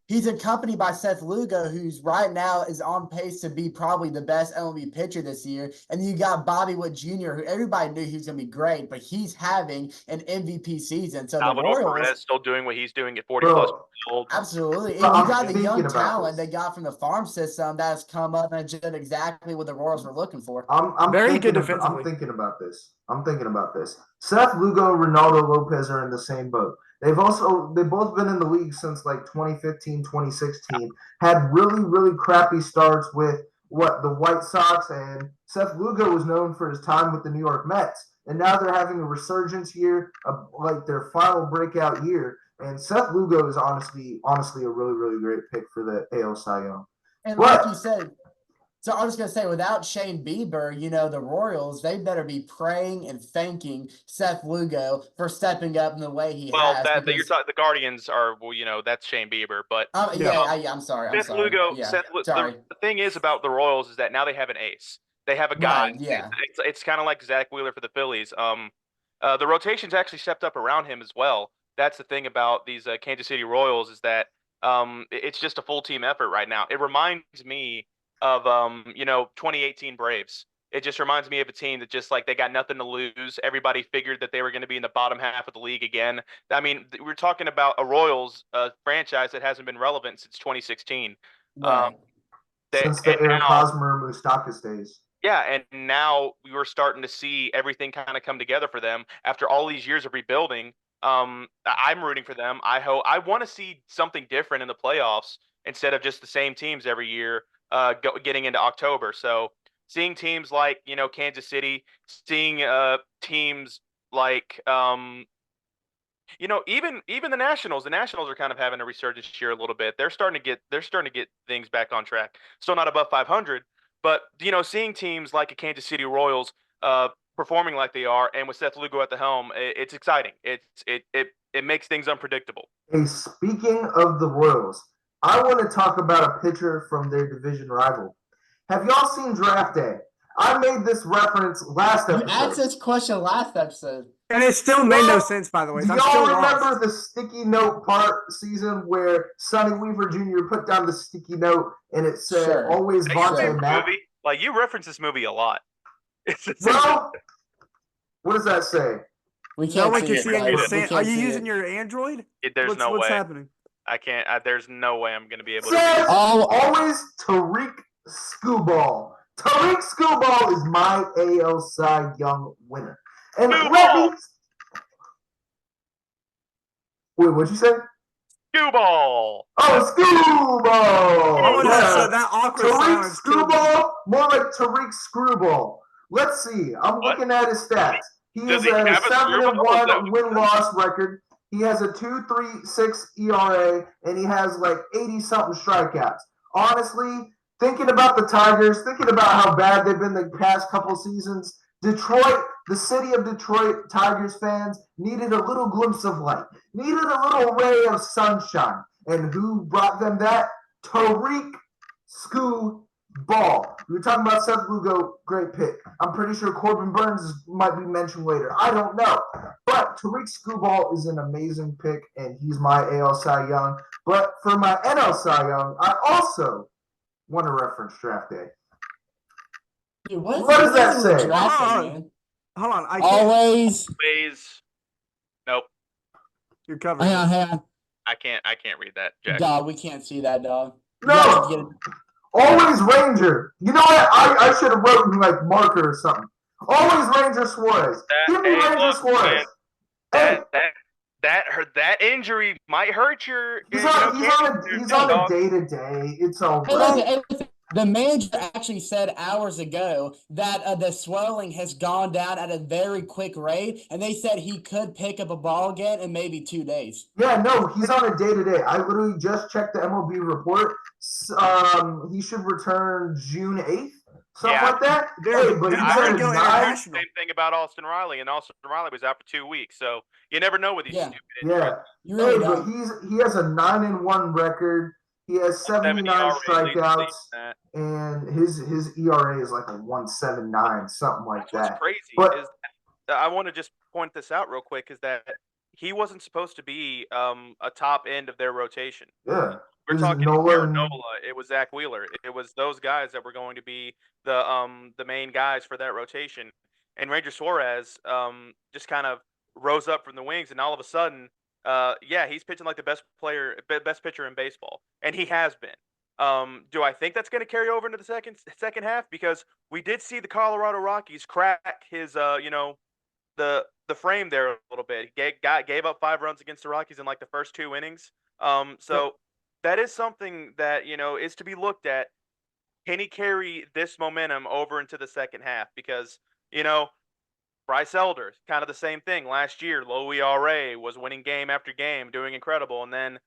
He's accompanied by Seth Lugo, who's right now is on pace to be probably the best MLB pitcher this year. And you got Bobby Witt Jr., who everybody knew he was going to be great, but he's having an MVP season. So the Royals is still doing what he's doing at 40-plus years old. Absolutely. And you got the young talent they got from the farm system that has come up and did exactly what the Royals were looking for. I'm very good defensively. I'm thinking about this. Seth Lugo, Ronaldo Lopez are in the same boat. They've both been in the league since like 2015, 2016, had really, really crappy starts with the White Sox, and Seth Lugo was known for his time with the New York Mets. and now they're having a resurgence year, like their final breakout year. And Seth Lugo is honestly a really, really great pick for the AL Cy Young. And like you said, so I was going to say, without Shane Bieber, the Royals, they better be praying and thanking Seth Lugo for stepping up in the way he has. Well, you're talking the Guardians are, that's Shane Bieber, but I'm sorry. Seth Lugo. Yeah, The thing is about the Royals is that now they have an ace. They have a guy. Right, yeah. It's kind of like Zach Wheeler for the Phillies. The rotation's actually stepped up around him as well. That's the thing about these Kansas City Royals is that it's just a full team effort right now. It reminds me of 2018 Braves. It just reminds me of a team that just like they got nothing to lose. Everybody figured that they were going to be in the bottom half of the league again. I mean, we're talking about a Royals franchise that hasn't been relevant since 2016. Right. Since the Eric Hosmer Moustakas days. Yeah, and now we were starting to see everything kind of come together for them after all these years of rebuilding. I'm rooting for them. I want to see something different in the playoffs instead of just the same teams every year getting into October. So seeing teams like, Kansas City, seeing teams like, even the Nationals are kind of having a resurgence here a little bit. They're starting to get things back on track. Still not above 500, but, seeing teams like a Kansas City Royals performing like they are and with Seth Lugo at the helm, it's exciting. It makes things unpredictable. Hey, speaking of the Royals, I want to talk about a pitcher from their division rival. Have y'all seen Draft Day? I made this reference last episode. You asked this question last episode. And it still made no sense, by the way. Do y'all remember the sticky note part season where Sonny Weaver Jr. put down the sticky note and it said always Vontae Mack? Like, you reference this movie a lot. Well, what does that say? We can't see it. Are you using your Android? There's no way. What's happening? I can't. There's no way I'm going to be able to. Always Tariq Skubal. Tariq Skubal is my AL Cy Young winner. And wait, what'd you say? Skubal. Oh, Skubal. Yeah. That awkward Tariq Skubal, more like Tariq Screwball. Let's see. I'm looking at his stats. He has a 7-1 win-loss record. He has a 2.36 ERA, and he has like 80-something strikeouts. Honestly, thinking about the Tigers, thinking about how bad they've been the past couple seasons, Detroit, the city of Detroit Tigers fans needed a little glimpse of light, needed a little ray of sunshine. And who brought them that? Tariq Skubal. We were talking about Seth Lugo, great pick. I'm pretty sure Corbin Burns might be mentioned later. I don't know. But Tariq Skubal is an amazing pick, and he's my AL Cy Young. But for my NL Cy Young, I also want to reference Draft Day. Dude, what does that say? Hold on. Always. Nope. You're covered. Hang on. I can't read that, Jack. Dog, we can't see that, dog. No. Always Ranger. You know what? I should have wrote like marker or something. Always Ranger Suarez. Give me Ranger Suarez. That injury might hurt your. He's on a day-to-day. It's all right. The manager actually said hours ago that the swelling has gone down at a very quick rate, and they said he could pick up a ball again in maybe 2 days. Yeah, no, he's on a day-to-day. I literally just checked the MLB report. He should return June 8th, something like that. I same thing about Austin Riley, and Austin Riley was out for 2 weeks, so you never know with these stupid injuries. Yeah, but he has a 9-1 record. He has 79 strikeouts, and his ERA is like a 1.79, something like that. What's crazy is I want to just point this out real quick is that he wasn't supposed to be a top end of their rotation. Yeah, we're talking Nola. It was Zach Wheeler. It was those guys that were going to be the main guys for that rotation. And Ranger Suarez just kind of rose up from the wings, and all of a sudden. He's pitching like the best pitcher in baseball, and he has been. Do I think that's going to carry over into the second half? Because we did see the Colorado Rockies crack his, the frame there a little bit. He gave up 5 runs against the Rockies in like the first 2 innings. So that is something that is to be looked at. Can he carry this momentum over into the second half? Because Bryce Elder, kind of the same thing. Last year, low ERA, was winning game after game, doing incredible. And then,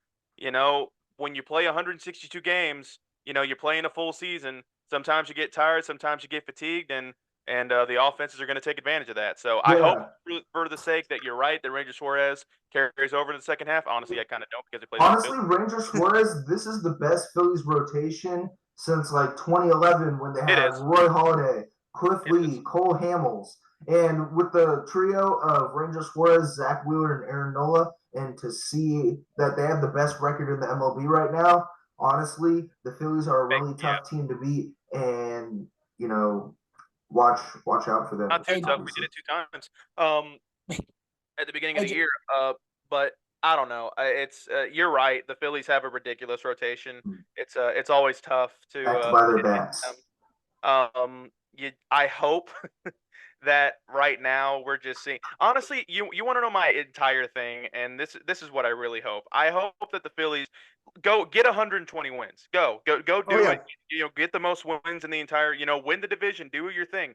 when you play 162 games, you're playing a full season. Sometimes you get tired, sometimes you get fatigued, and the offenses are going to take advantage of that. So I hope, for the sake that you're right, that Ranger Suarez carries over to the second half. Honestly, I kind of don't, because he plays. Honestly, Ranger Suarez, this is the best Phillies rotation since like 2011 when they had Roy Halladay, Cliff Lee, Cole Hamels. And with the trio of Ranger Suarez, Zach Wheeler, and Aaron Nola, and to see that they have the best record in the MLB right now, honestly, the Phillies are a really tough team to beat. And, watch out for them. Not too tough. We did it 2 times at the beginning of the year. But I don't know. It's you're right. The Phillies have a ridiculous rotation. It's always tough to by their bats. I hope that right now we're just seeing. Honestly, you want to know my entire thing, and this is what I really hope. I hope that the Phillies go get 120 wins. Go do it. Get the most wins in the entire. Win the division. Do your thing.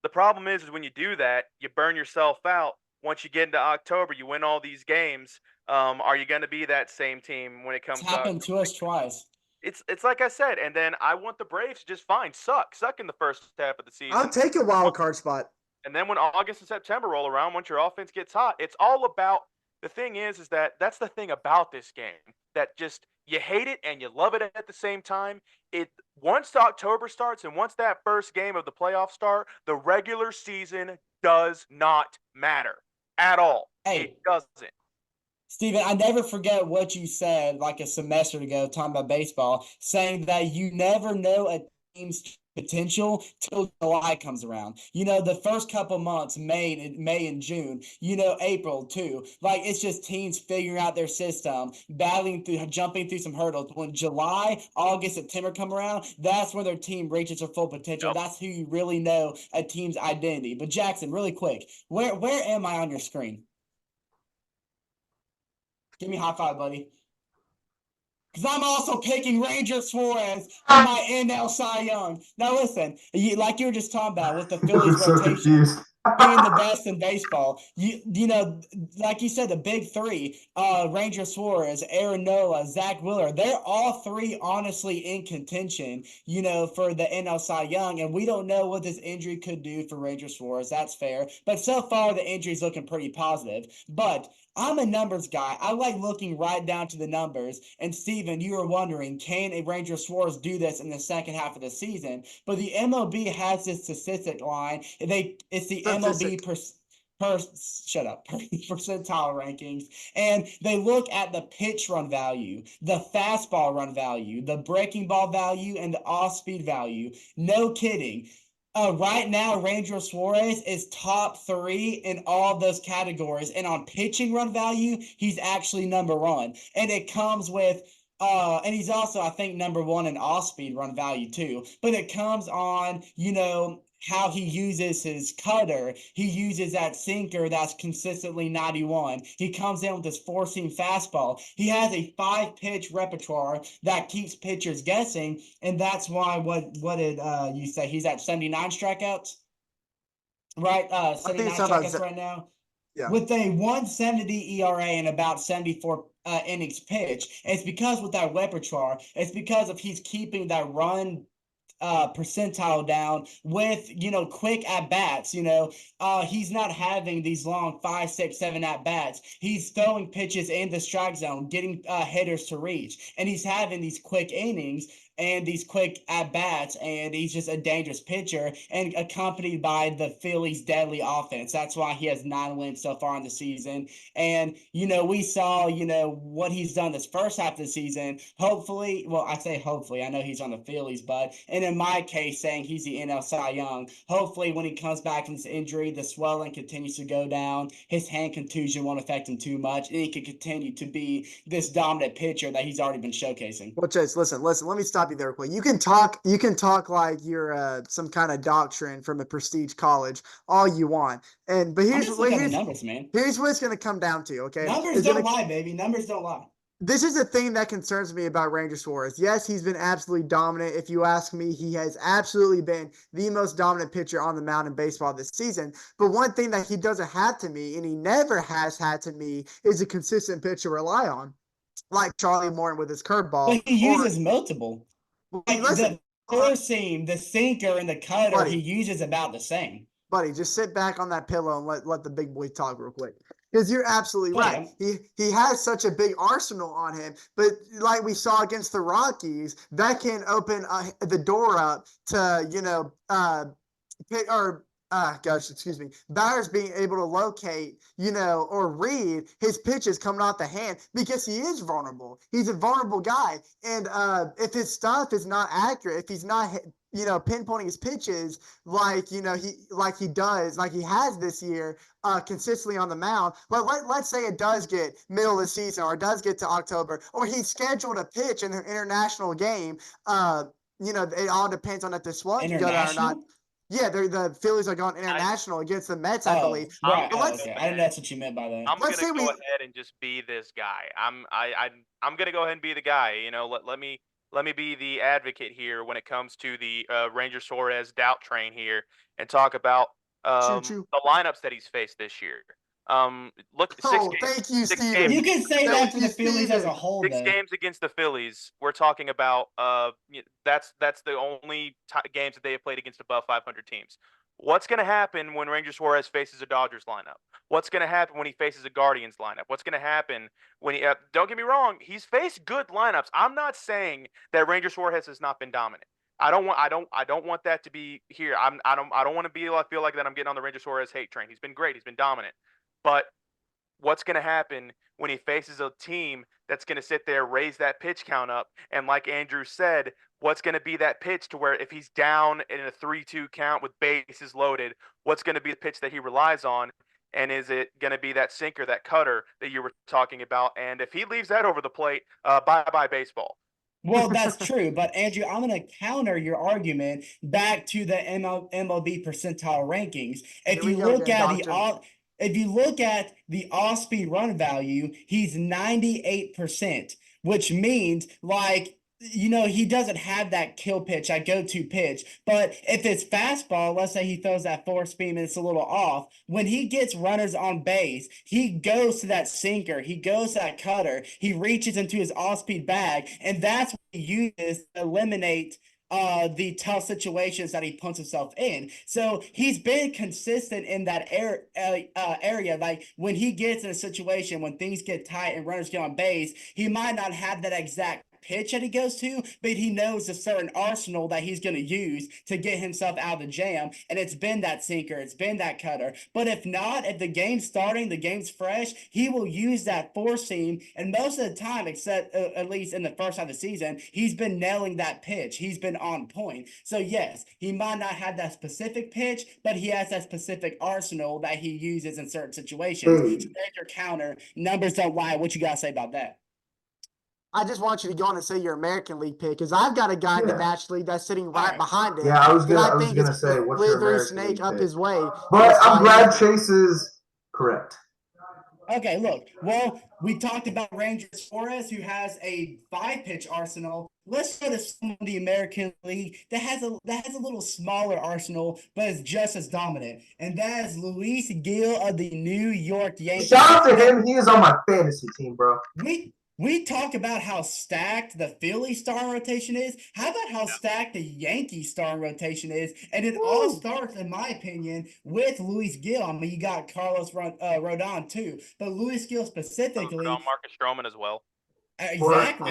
The problem is when you do that, you burn yourself out. Once you get into October, you win all these games. Are you going to be that same team when it comes? It's happened to us twice. It's like I said, and then I want the Braves to just suck in the first half of the season. I'll take a wild card spot. And then when August and September roll around, once your offense gets hot, it's all about. The thing is that's the thing about this game, that just you hate it and you love it at the same time. Once October starts and once that first game of the playoffs start, the regular season does not matter at all. It doesn't. Steven, I never forget what you said like a semester ago, talking about baseball, saying that you never know a team's potential till July comes around. The first couple months, May and June, April too. Like, it's just teams figuring out their system, jumping through some hurdles. When July, August, September come around, that's when their team reaches their full potential. Yep. That's who you really know a team's identity. But Jackson, really quick, where am I on your screen? Give me a high five, buddy. Because I'm also picking Ranger Suarez for my NL Cy Young. Now listen, like you were just talking about with the Phillies rotation being the best in baseball. Like you said, the big three, Ranger Suarez, Aaron Nola, Zach Wheeler, they're all three honestly in contention, for the NL Cy Young. And we don't know what this injury could do for Ranger Suarez. That's fair. But so far, the injury's looking pretty positive. But I'm a numbers guy. I like looking right down to the numbers. And Steven, you were wondering, can a Ranger Suarez do this in the second half of the season? But the MLB has this statistic line. It's the MLB percentile rankings, and they look at the pitch run value, the fastball run value, the breaking ball value, and the off-speed value. No kidding. Right now, Ranger Suarez is top 3 in all those categories. And on pitching run value, he's actually number 1. And it comes with, and he's also, I think, number 1 in off-speed run value too. But it comes on, how he uses his cutter. He uses that sinker that's consistently 91. He comes in with his four-seam fastball. He has a 5-pitch repertoire that keeps pitchers guessing, and that's why, what did you say? He's at 79 strikeouts? Right? 79 strikeouts right now? Yeah. With a 170 ERA and about 74 innings pitched. It's because with that repertoire, it's because of he's keeping that run percentile down with quick at bats. He's not having these long 5, 6, 7 at bats. He's throwing pitches in the strike zone, getting hitters to reach, and he's having these quick innings and these quick at-bats, and he's just a dangerous pitcher, and accompanied by the Phillies' deadly offense. That's why he has 9 wins so far in the season. And, we saw, what he's done this first half of the season. Hopefully, well, I say hopefully, I know he's on the Phillies, but, and in my case, saying he's the NL Cy Young, hopefully when he comes back from this injury, the swelling continues to go down, his hand contusion won't affect him too much, and he can continue to be this dominant pitcher that he's already been showcasing. Well, Chase, listen, let me stop you there quick. You can talk like you're some kind of doctrine from a prestige college all you want. But here's the numbers, man. Here's what it's going to come down to, okay? Numbers don't lie, baby. Numbers don't lie. This is the thing that concerns me about Ranger Suarez. Yes, he's been absolutely dominant. If you ask me, he has absolutely been the most dominant pitcher on the mound in baseball this season. But one thing that he doesn't have to me, and he never has had to me, is a consistent pitcher to rely on, like Charlie Morton with his curveball. But he uses multiple. Like Listen, the four seam, the sinker, and the cutter, buddy, he uses about the same. buddy, just sit back on that pillow and let the big boy talk real quick. Because you're absolutely right. He has such a big arsenal on him, but like we saw against the Rockies, that can open the door up to excuse me, batters being able to locate, or read his pitches coming off the hand because he is vulnerable. He's a vulnerable guy, and if his stuff is not accurate, if he's not pinpointing his pitches like he has this year consistently on the mound. Let's say it does get middle of the season, or it does get to October, or he's scheduled a pitch in an international game. It all depends on if the Swat can go down or not. Yeah, the Phillies are going international against the Mets, I believe. Right. Okay. I didn't know that's what you meant by that. I'm gonna go ahead and just be this guy. I'm gonna go ahead and be the guy. Let me be the advocate here when it comes to the Ranger Suarez doubt train here, and talk about the lineups that he's faced this year. Look, thank you, Steven. You can say that for the Phillies as a whole. 6 games against the Phillies. We're talking about that's the only games that they have played against above 500 teams. What's going to happen when Ranger Suarez faces a Dodgers lineup? What's going to happen when he faces a Guardians lineup? What's going to happen when he? Don't get me wrong, he's faced good lineups. I'm not saying that Ranger Suarez has not been dominant. I don't want that to be here. I don't want to feel like that I'm getting on the Ranger Suarez hate train. He's been great. He's been dominant. But what's going to happen when he faces a team that's going to sit there, raise that pitch count up, and like Andrew said, what's going to be that pitch to where if he's down in a 3-2 count with bases loaded, what's going to be the pitch that he relies on? And is it going to be that sinker, that cutter that you were talking about? And if he leaves that over the plate, bye-bye baseball. Well, that's true. But, Andrew, I'm going to counter your argument back to the MLB percentile rankings. If you look at the off-speed run value, he's 98%, which means he doesn't have that kill pitch, that go-to pitch. But if it's fastball, let's say he throws that four-seam and it's a little off, when he gets runners on base, he goes to that sinker, he goes to that cutter, he reaches into his off-speed bag, and that's what he uses to eliminate the tough situations that he puts himself in. So he's been consistent in that area. Like when he gets in a situation, when things get tight and runners get on base, he might not have that exact pitch that he goes to, but he knows a certain arsenal that he's going to use to get himself out of the jam, and it's been that sinker, it's been that cutter. But if not, if the game's starting, the game's fresh, he will use that four seam, and most of the time, except at least in the first half of the season, he's been nailing that pitch. He's been on point. So yes, he might not have that specific pitch, but he has that specific arsenal that he uses in certain situations. So there's your counter. Numbers don't lie. What you got to say about that? I just want you to go on and say your American League pick, because I've got a guy in the National League that's sitting right behind him. Yeah, I was gonna say, what's your American snake League up pick? his way. But I'm glad Chase is correct. Okay, look. Well, we talked about Ranger Suarez, who has a 5-pitch arsenal. Let's go to someone in the American League that has a little smaller arsenal, but is just as dominant, and that is Luis Gil of the New York Yankees. Shout out to him. He is on my fantasy team, bro. We talk about how stacked the Philly starting rotation is. How about how stacked the Yankees starting rotation is? And it all starts, in my opinion, with Luis Gil. I mean, you got Carlos Rodon too, but Luis Gil specifically. Marcus Stroman as well. Exactly.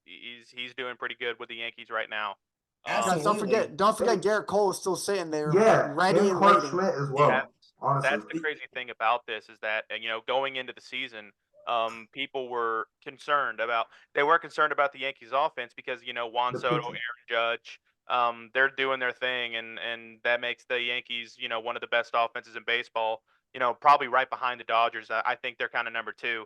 He's doing pretty good with the Yankees right now. Absolutely. Don't forget Garrett Cole is still sitting there, ready and Clark waiting. Schmidt as well. Honestly, that's the crazy thing about this is that going into the season, people were concerned about the Yankees offense because Juan Soto, Aaron Judge, they're doing their thing, and that makes the Yankees one of the best offenses in baseball. Probably right behind the Dodgers. I think they're kind of number 2.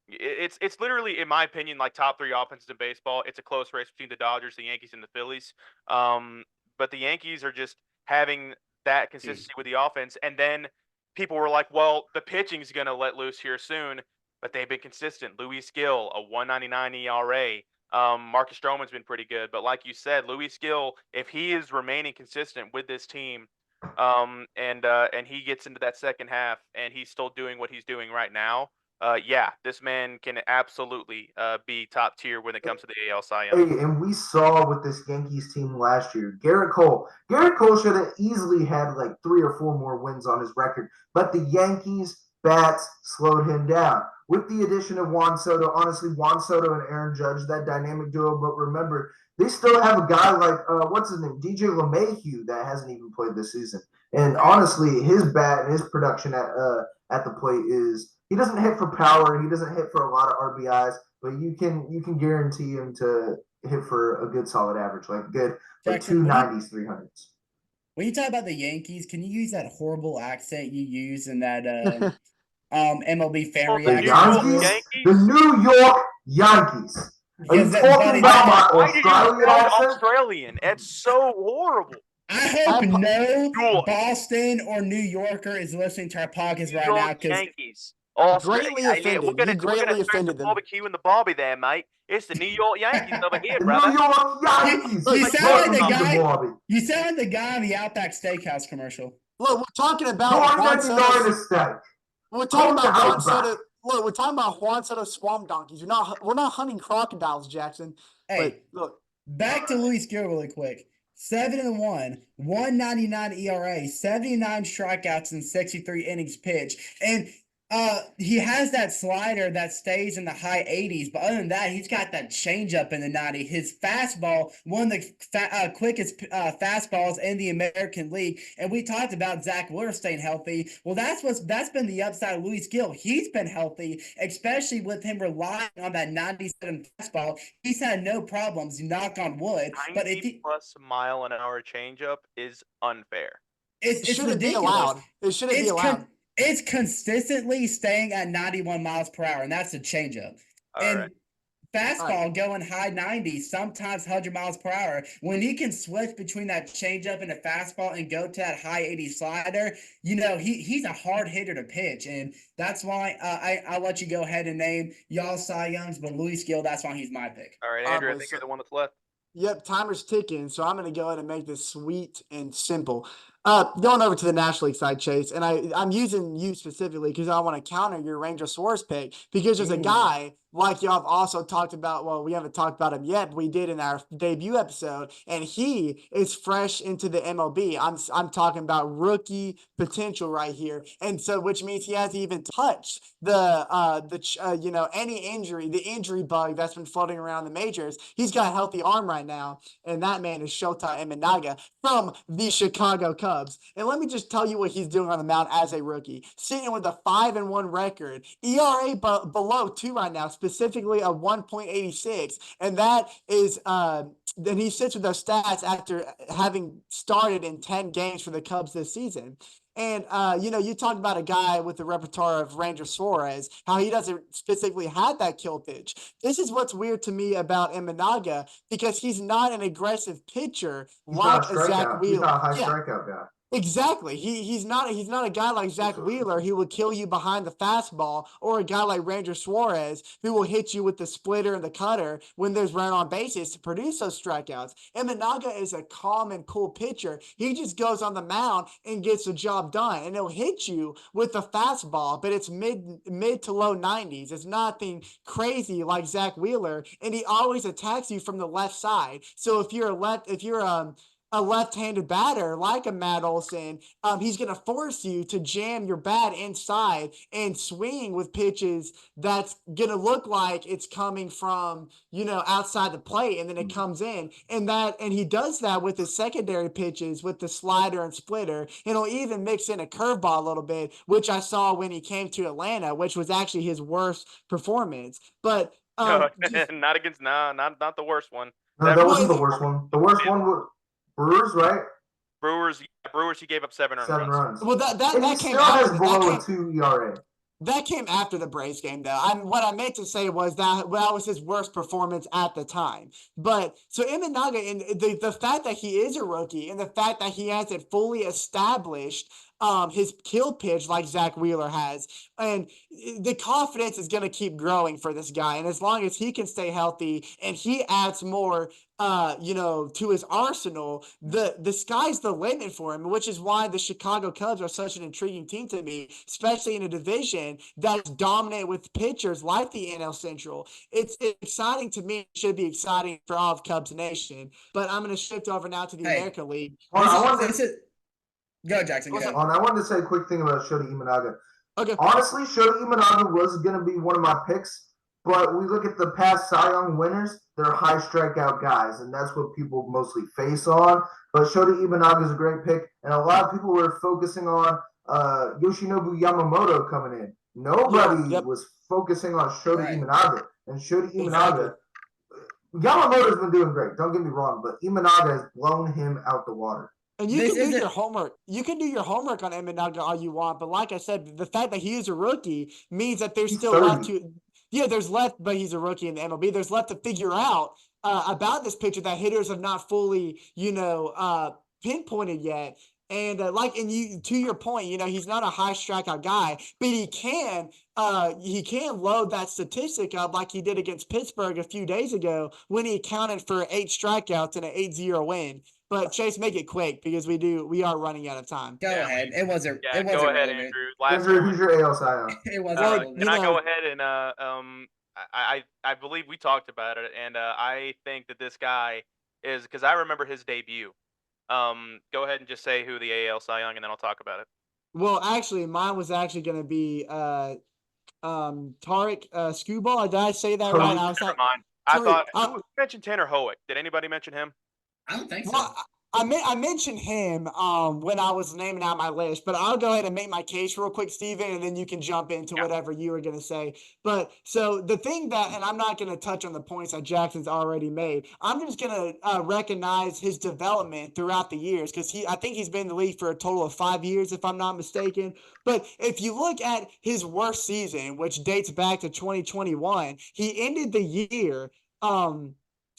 It's literally, in my opinion, like top 3 offenses in baseball. It's a close race between the Dodgers, the Yankees, and the Phillies. But the Yankees are just having that consistency with the offense, and then people were like, well, the pitching's going to let loose here soon. but they've been consistent. Luis Gill, a 1.99 ERA. Marcus Stroman's been pretty good, but like you said, Luis Gill, if he is remaining consistent with this team, and he gets into that second half and he's still doing what he's doing right now, yeah, this man can absolutely be top tier when it comes to the AL Cy Young. Hey, and we saw with this Yankees team last year, Garrett Cole should have easily had like 3 or 4 more wins on his record, but the Yankees bats slowed him down. With the addition of Juan Soto, honestly, Juan Soto and Aaron Judge, that dynamic duo, but remember, they still have a guy like, what's his name, DJ LeMahieu, that hasn't even played this season. And honestly, his bat and his production at the plate is, he doesn't hit for power, he doesn't hit for a lot of RBIs, but you can guarantee him to hit for a good solid average, like good, like Jackson, 290s, 300s. When you talk about the Yankees, can you use that horrible accent you use in that MLB fan Oh, The reaction? Yankees? The New York Yankees. Are you Because that talking buddy, about my Why did you Australian sound accent? Australian? It's so horrible. I hope I'm- no Sure. Boston or New Yorker is listening to our podcast New right now York because Yankees. Australia. Greatly Hey, offended. we're gonna You greatly start the offended them. barbecue and the Barbie there, mate. It's the New York Yankees over here, The brother. New York Yankees. You Like, sound like the welcome to guy- Bobby. you sound like the guy in the Outback Steakhouse commercial. Look, we're talking about Juan $4.99 Soto. a steak. We're talking Go to about Juan Outback. Soto. Look, we're talking about Juan Soto swamp donkeys. We're not hunting crocodiles, Jackson. Hey, But look, back to Luis Gill really quick. 7-1, 1.99 ERA, 79 strikeouts in 63 innings pitched. And he has that slider that stays in the high 80s, but other than that, he's got that changeup in the 90s. His fastball, one of the quickest fastballs in the American League. And we talked about Zach Wheeler staying healthy. Well, that's been the upside of Luis Gill. He's been healthy, especially with him relying on that 97 fastball. He's had no problems, knock on wood. But if 90 plus mile an hour changeup is unfair. it's shouldn't be ridiculous. allowed. It shouldn't be allowed. It's consistently staying at 91 miles per hour, and that's a changeup. All And right. fastball going high 90s, sometimes 100 miles per hour. When he can switch between that changeup and a fastball and go to that high 80 slider, he's a hard hitter to pitch, and that's why I'll let you go ahead and name y'all Cy Youngs, but Luis Gill, that's why he's my pick. All right, All right, Andrew, I boys, think so- you're the one that's left. Yep, timer's ticking, so I'm going to go ahead and make this sweet and simple. Going over to the National League side, Chase, and I'm using you specifically because I want to counter your Ranger Suarez pick because there's a guy like y'all have also talked about. Well, we haven't talked about him yet, but we did in our debut episode, and he is fresh into the MLB. I'm talking about rookie potential right here, and so which means he hasn't even touched any injury, the injury bug that's been floating around the majors. He's got a healthy arm right now, and that man is Shota Imanaga from the Chicago Cubs. And let me just tell you what he's doing on the mound as a rookie. Sitting with a 5-1 record, ERA below 2 right now, specifically a 1.86. And that is then he sits with those stats after having started in 10 games for the Cubs this season. And, you talked about a guy with the repertoire of Ranger Suarez, how he doesn't specifically have that kill pitch. This is what's weird to me about Imanaga because he's not an aggressive pitcher like Zach Wheeler. He's not a high strikeout guy. Exactly. He's not a guy like Zach Wheeler who will kill you behind the fastball, or a guy like Ranger Suarez who will hit you with the splitter and the cutter when there's run on bases to produce those strikeouts. Imanaga is a calm and cool pitcher. He just goes on the mound and gets the job done, and he'll hit you with the fastball, but it's mid to low 90s. It's nothing crazy like Zach Wheeler, and he always attacks you from the left side. So if you're a left-handed batter like a Matt Olson, he's going to force you to jam your bat inside and swing with pitches that's going to look like it's coming from, outside the plate, and then it comes in. And he does that with his secondary pitches with the slider and splitter. And he'll even mix in a curveball a little bit, which I saw when he came to Atlanta, which was actually his worst performance. But not the worst one. No, that wasn't the worst one. The worst one was Brewers, right? Brewers, he gave up 7 runs. Well, that And he came still has below a 2 ERA. That came after the Braves game, though. What I meant to say was that was his worst performance at the time. But so Imanaga, and the fact that he is a rookie and the fact that he hasn't fully established his kill pitch like Zach Wheeler has. And the confidence is going to keep growing for this guy. And as long as he can stay healthy and he adds more to his arsenal, the sky's the limit for him, which is why the Chicago Cubs are such an intriguing team to me, especially in a division that's dominant with pitchers like the NL Central. It's exciting to me. It should be exciting for all of Cubs Nation. But I'm going to shift over now to the American League. Go, Jackson. Go ahead. I wanted to say a quick thing about Shota Imanaga. Okay. Honestly, Shota Imanaga was going to be one of my picks, but we look at the past Cy Young winners, they're high strikeout guys, and that's what people mostly face on. But Shota Imanaga is a great pick, and a lot of people were focusing on Yoshinobu Yamamoto coming in. Nobody was focusing on Shota Imanaga, and Shota Imanaga. Yamamoto's been doing great, don't get me wrong, but Imanaga has blown him out the water. And you can do your homework. You can do your homework on Imanaga all you want, but like I said, the fact that he is a rookie means that there's still left to. Yeah, there's left, but he's a rookie in the MLB. There's left to figure out about this pitcher that hitters have not fully, pinpointed yet. And to your point, he's not a high strikeout guy, but he can load that statistic up like he did against Pittsburgh a few days ago when he accounted for 8 strikeouts and an 8-0 win. But Chase, make it quick because we are running out of time. Go ahead. It wasn't. Yeah, it wasn't go ahead, relevant. Andrew. Who's your AL Cy Young? It wasn't. Can I go ahead and I believe we talked about it, and I think that this guy is, because I remember his debut. Go ahead and just say who the AL Cy Young, and then I'll talk about it. Well, actually, mine was actually going to be Tarek Skubal. Did I say that right? Never mind. I thought who mentioned Tanner Howick. Did anybody mention him? I don't think so. Well, I mentioned him when I was naming out my list, but I'll go ahead and make my case real quick, Steven, and then you can jump into whatever you were going to say. But so the thing that, and I'm not going to touch on the points that Jackson's already made. I'm just going to recognize his development throughout the years because I think he's been in the league for a total of 5 years, if I'm not mistaken. But if you look at his worst season, which dates back to 2021, he ended the year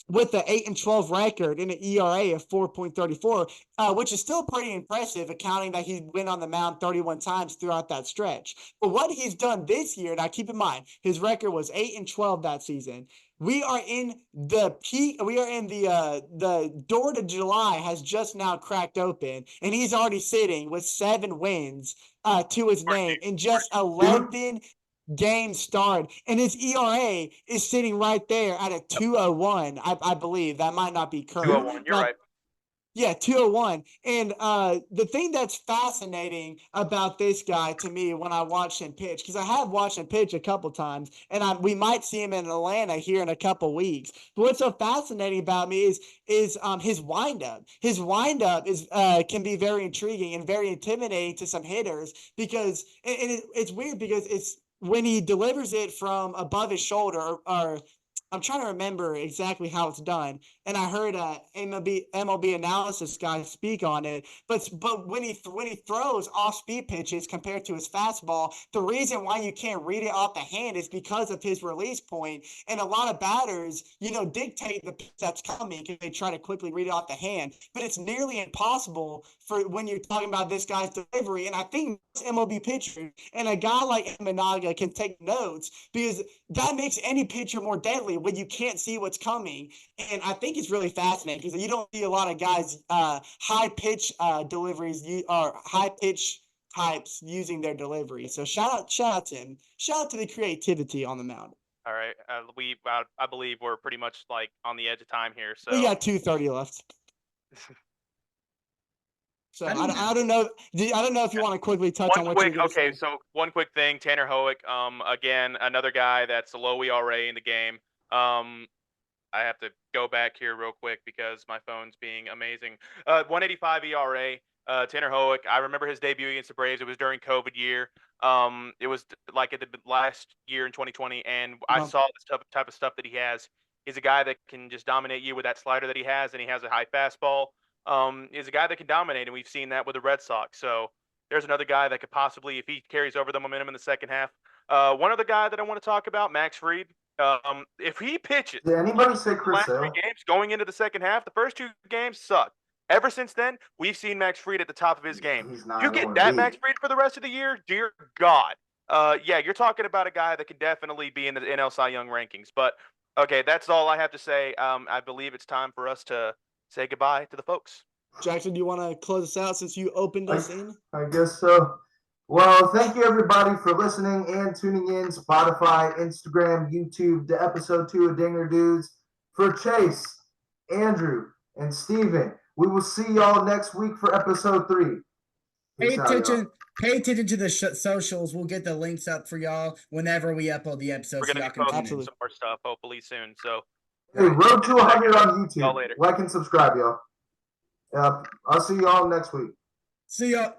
with the 8-12 record and an ERA of 4.34, which is still pretty impressive, accounting that he went on the mound 31 times throughout that stretch. But what he's done this year, now keep in mind, his record was 8-12 that season. We are in the peak. We are in the door to July has just now cracked open, and he's already sitting with 7 wins to his name in just 11 game started, and his ERA is sitting right there at a 2.01. I believe that might not be current. 2.01. You're right. Yeah, 2.01. And the thing that's fascinating about this guy to me when I watch him pitch, because I have watched him pitch a couple times, and we might see him in Atlanta here in a couple weeks. But what's so fascinating about me is his windup. His windup is can be very intriguing and very intimidating to some hitters because it's weird because it's when he delivers it from above his shoulder, or I'm trying to remember exactly how it's done. And I heard MLB analysis guy speak on it. But when he throws off-speed pitches compared to his fastball, the reason why you can't read it off the hand is because of his release point. And a lot of batters, dictate the pitch that's coming because they try to quickly read it off the hand. But it's nearly impossible for when you're talking about this guy's delivery. And I think MLB pitcher and a guy like Imanaga can take notes because that makes any pitcher more deadly when you can't see what's coming. And I think it's really fascinating because you don't see a lot of guys high pitch deliveries or high pitch types using their delivery. So shout out to him. Shout out to the creativity on the mound. All right, I believe we're pretty much like on the edge of time here. So we got 2:30 left. So I don't know. I don't know if you want to quickly touch on what you're going to say. Okay, so one quick thing, Tanner Howick. Again, another guy that's a low ERA in the game. I have to go back here real quick because my phone's being amazing. 185 ERA. Tanner Howick. I remember his debut against the Braves. It was during COVID year. It was like at the last year in 2020, and I saw this type of stuff that he has. He's a guy that can just dominate you with that slider that he has, and he has a high fastball. Is a guy that can dominate, and we've seen that with the Red Sox. So there's another guy that could possibly, if he carries over the momentum in the second half. One other guy that I want to talk about, Max Fried. If he pitches, did anybody say Chris Sale? 3 games going into the second half, the first 2 games sucked. Ever since then, we've seen Max Fried at the top of his game. He's not You get on that league. Max Fried for the rest of the year, dear God. Yeah, you're talking about a guy that can definitely be in the NL Cy Young rankings. But okay, that's all I have to say. I believe it's time for us to say goodbye to the folks. Jackson, do you want to close us out since you opened us in? I guess so. Well, thank you everybody for listening and tuning in. Spotify, Instagram, YouTube to episode 2 of Dinger Dudes. For Chase, Andrew, and Steven, we will see y'all next week for episode 3. Pay Peace out, attention. y'all. Pay attention to the socials. We'll get the links up for y'all whenever we upload the episode. We're So gonna y'all be can tune posting in. some more stuff hopefully soon. So Hey, road to 100 on Y'all YouTube. later. Like and subscribe, y'all. I'll see y'all next week. See ya.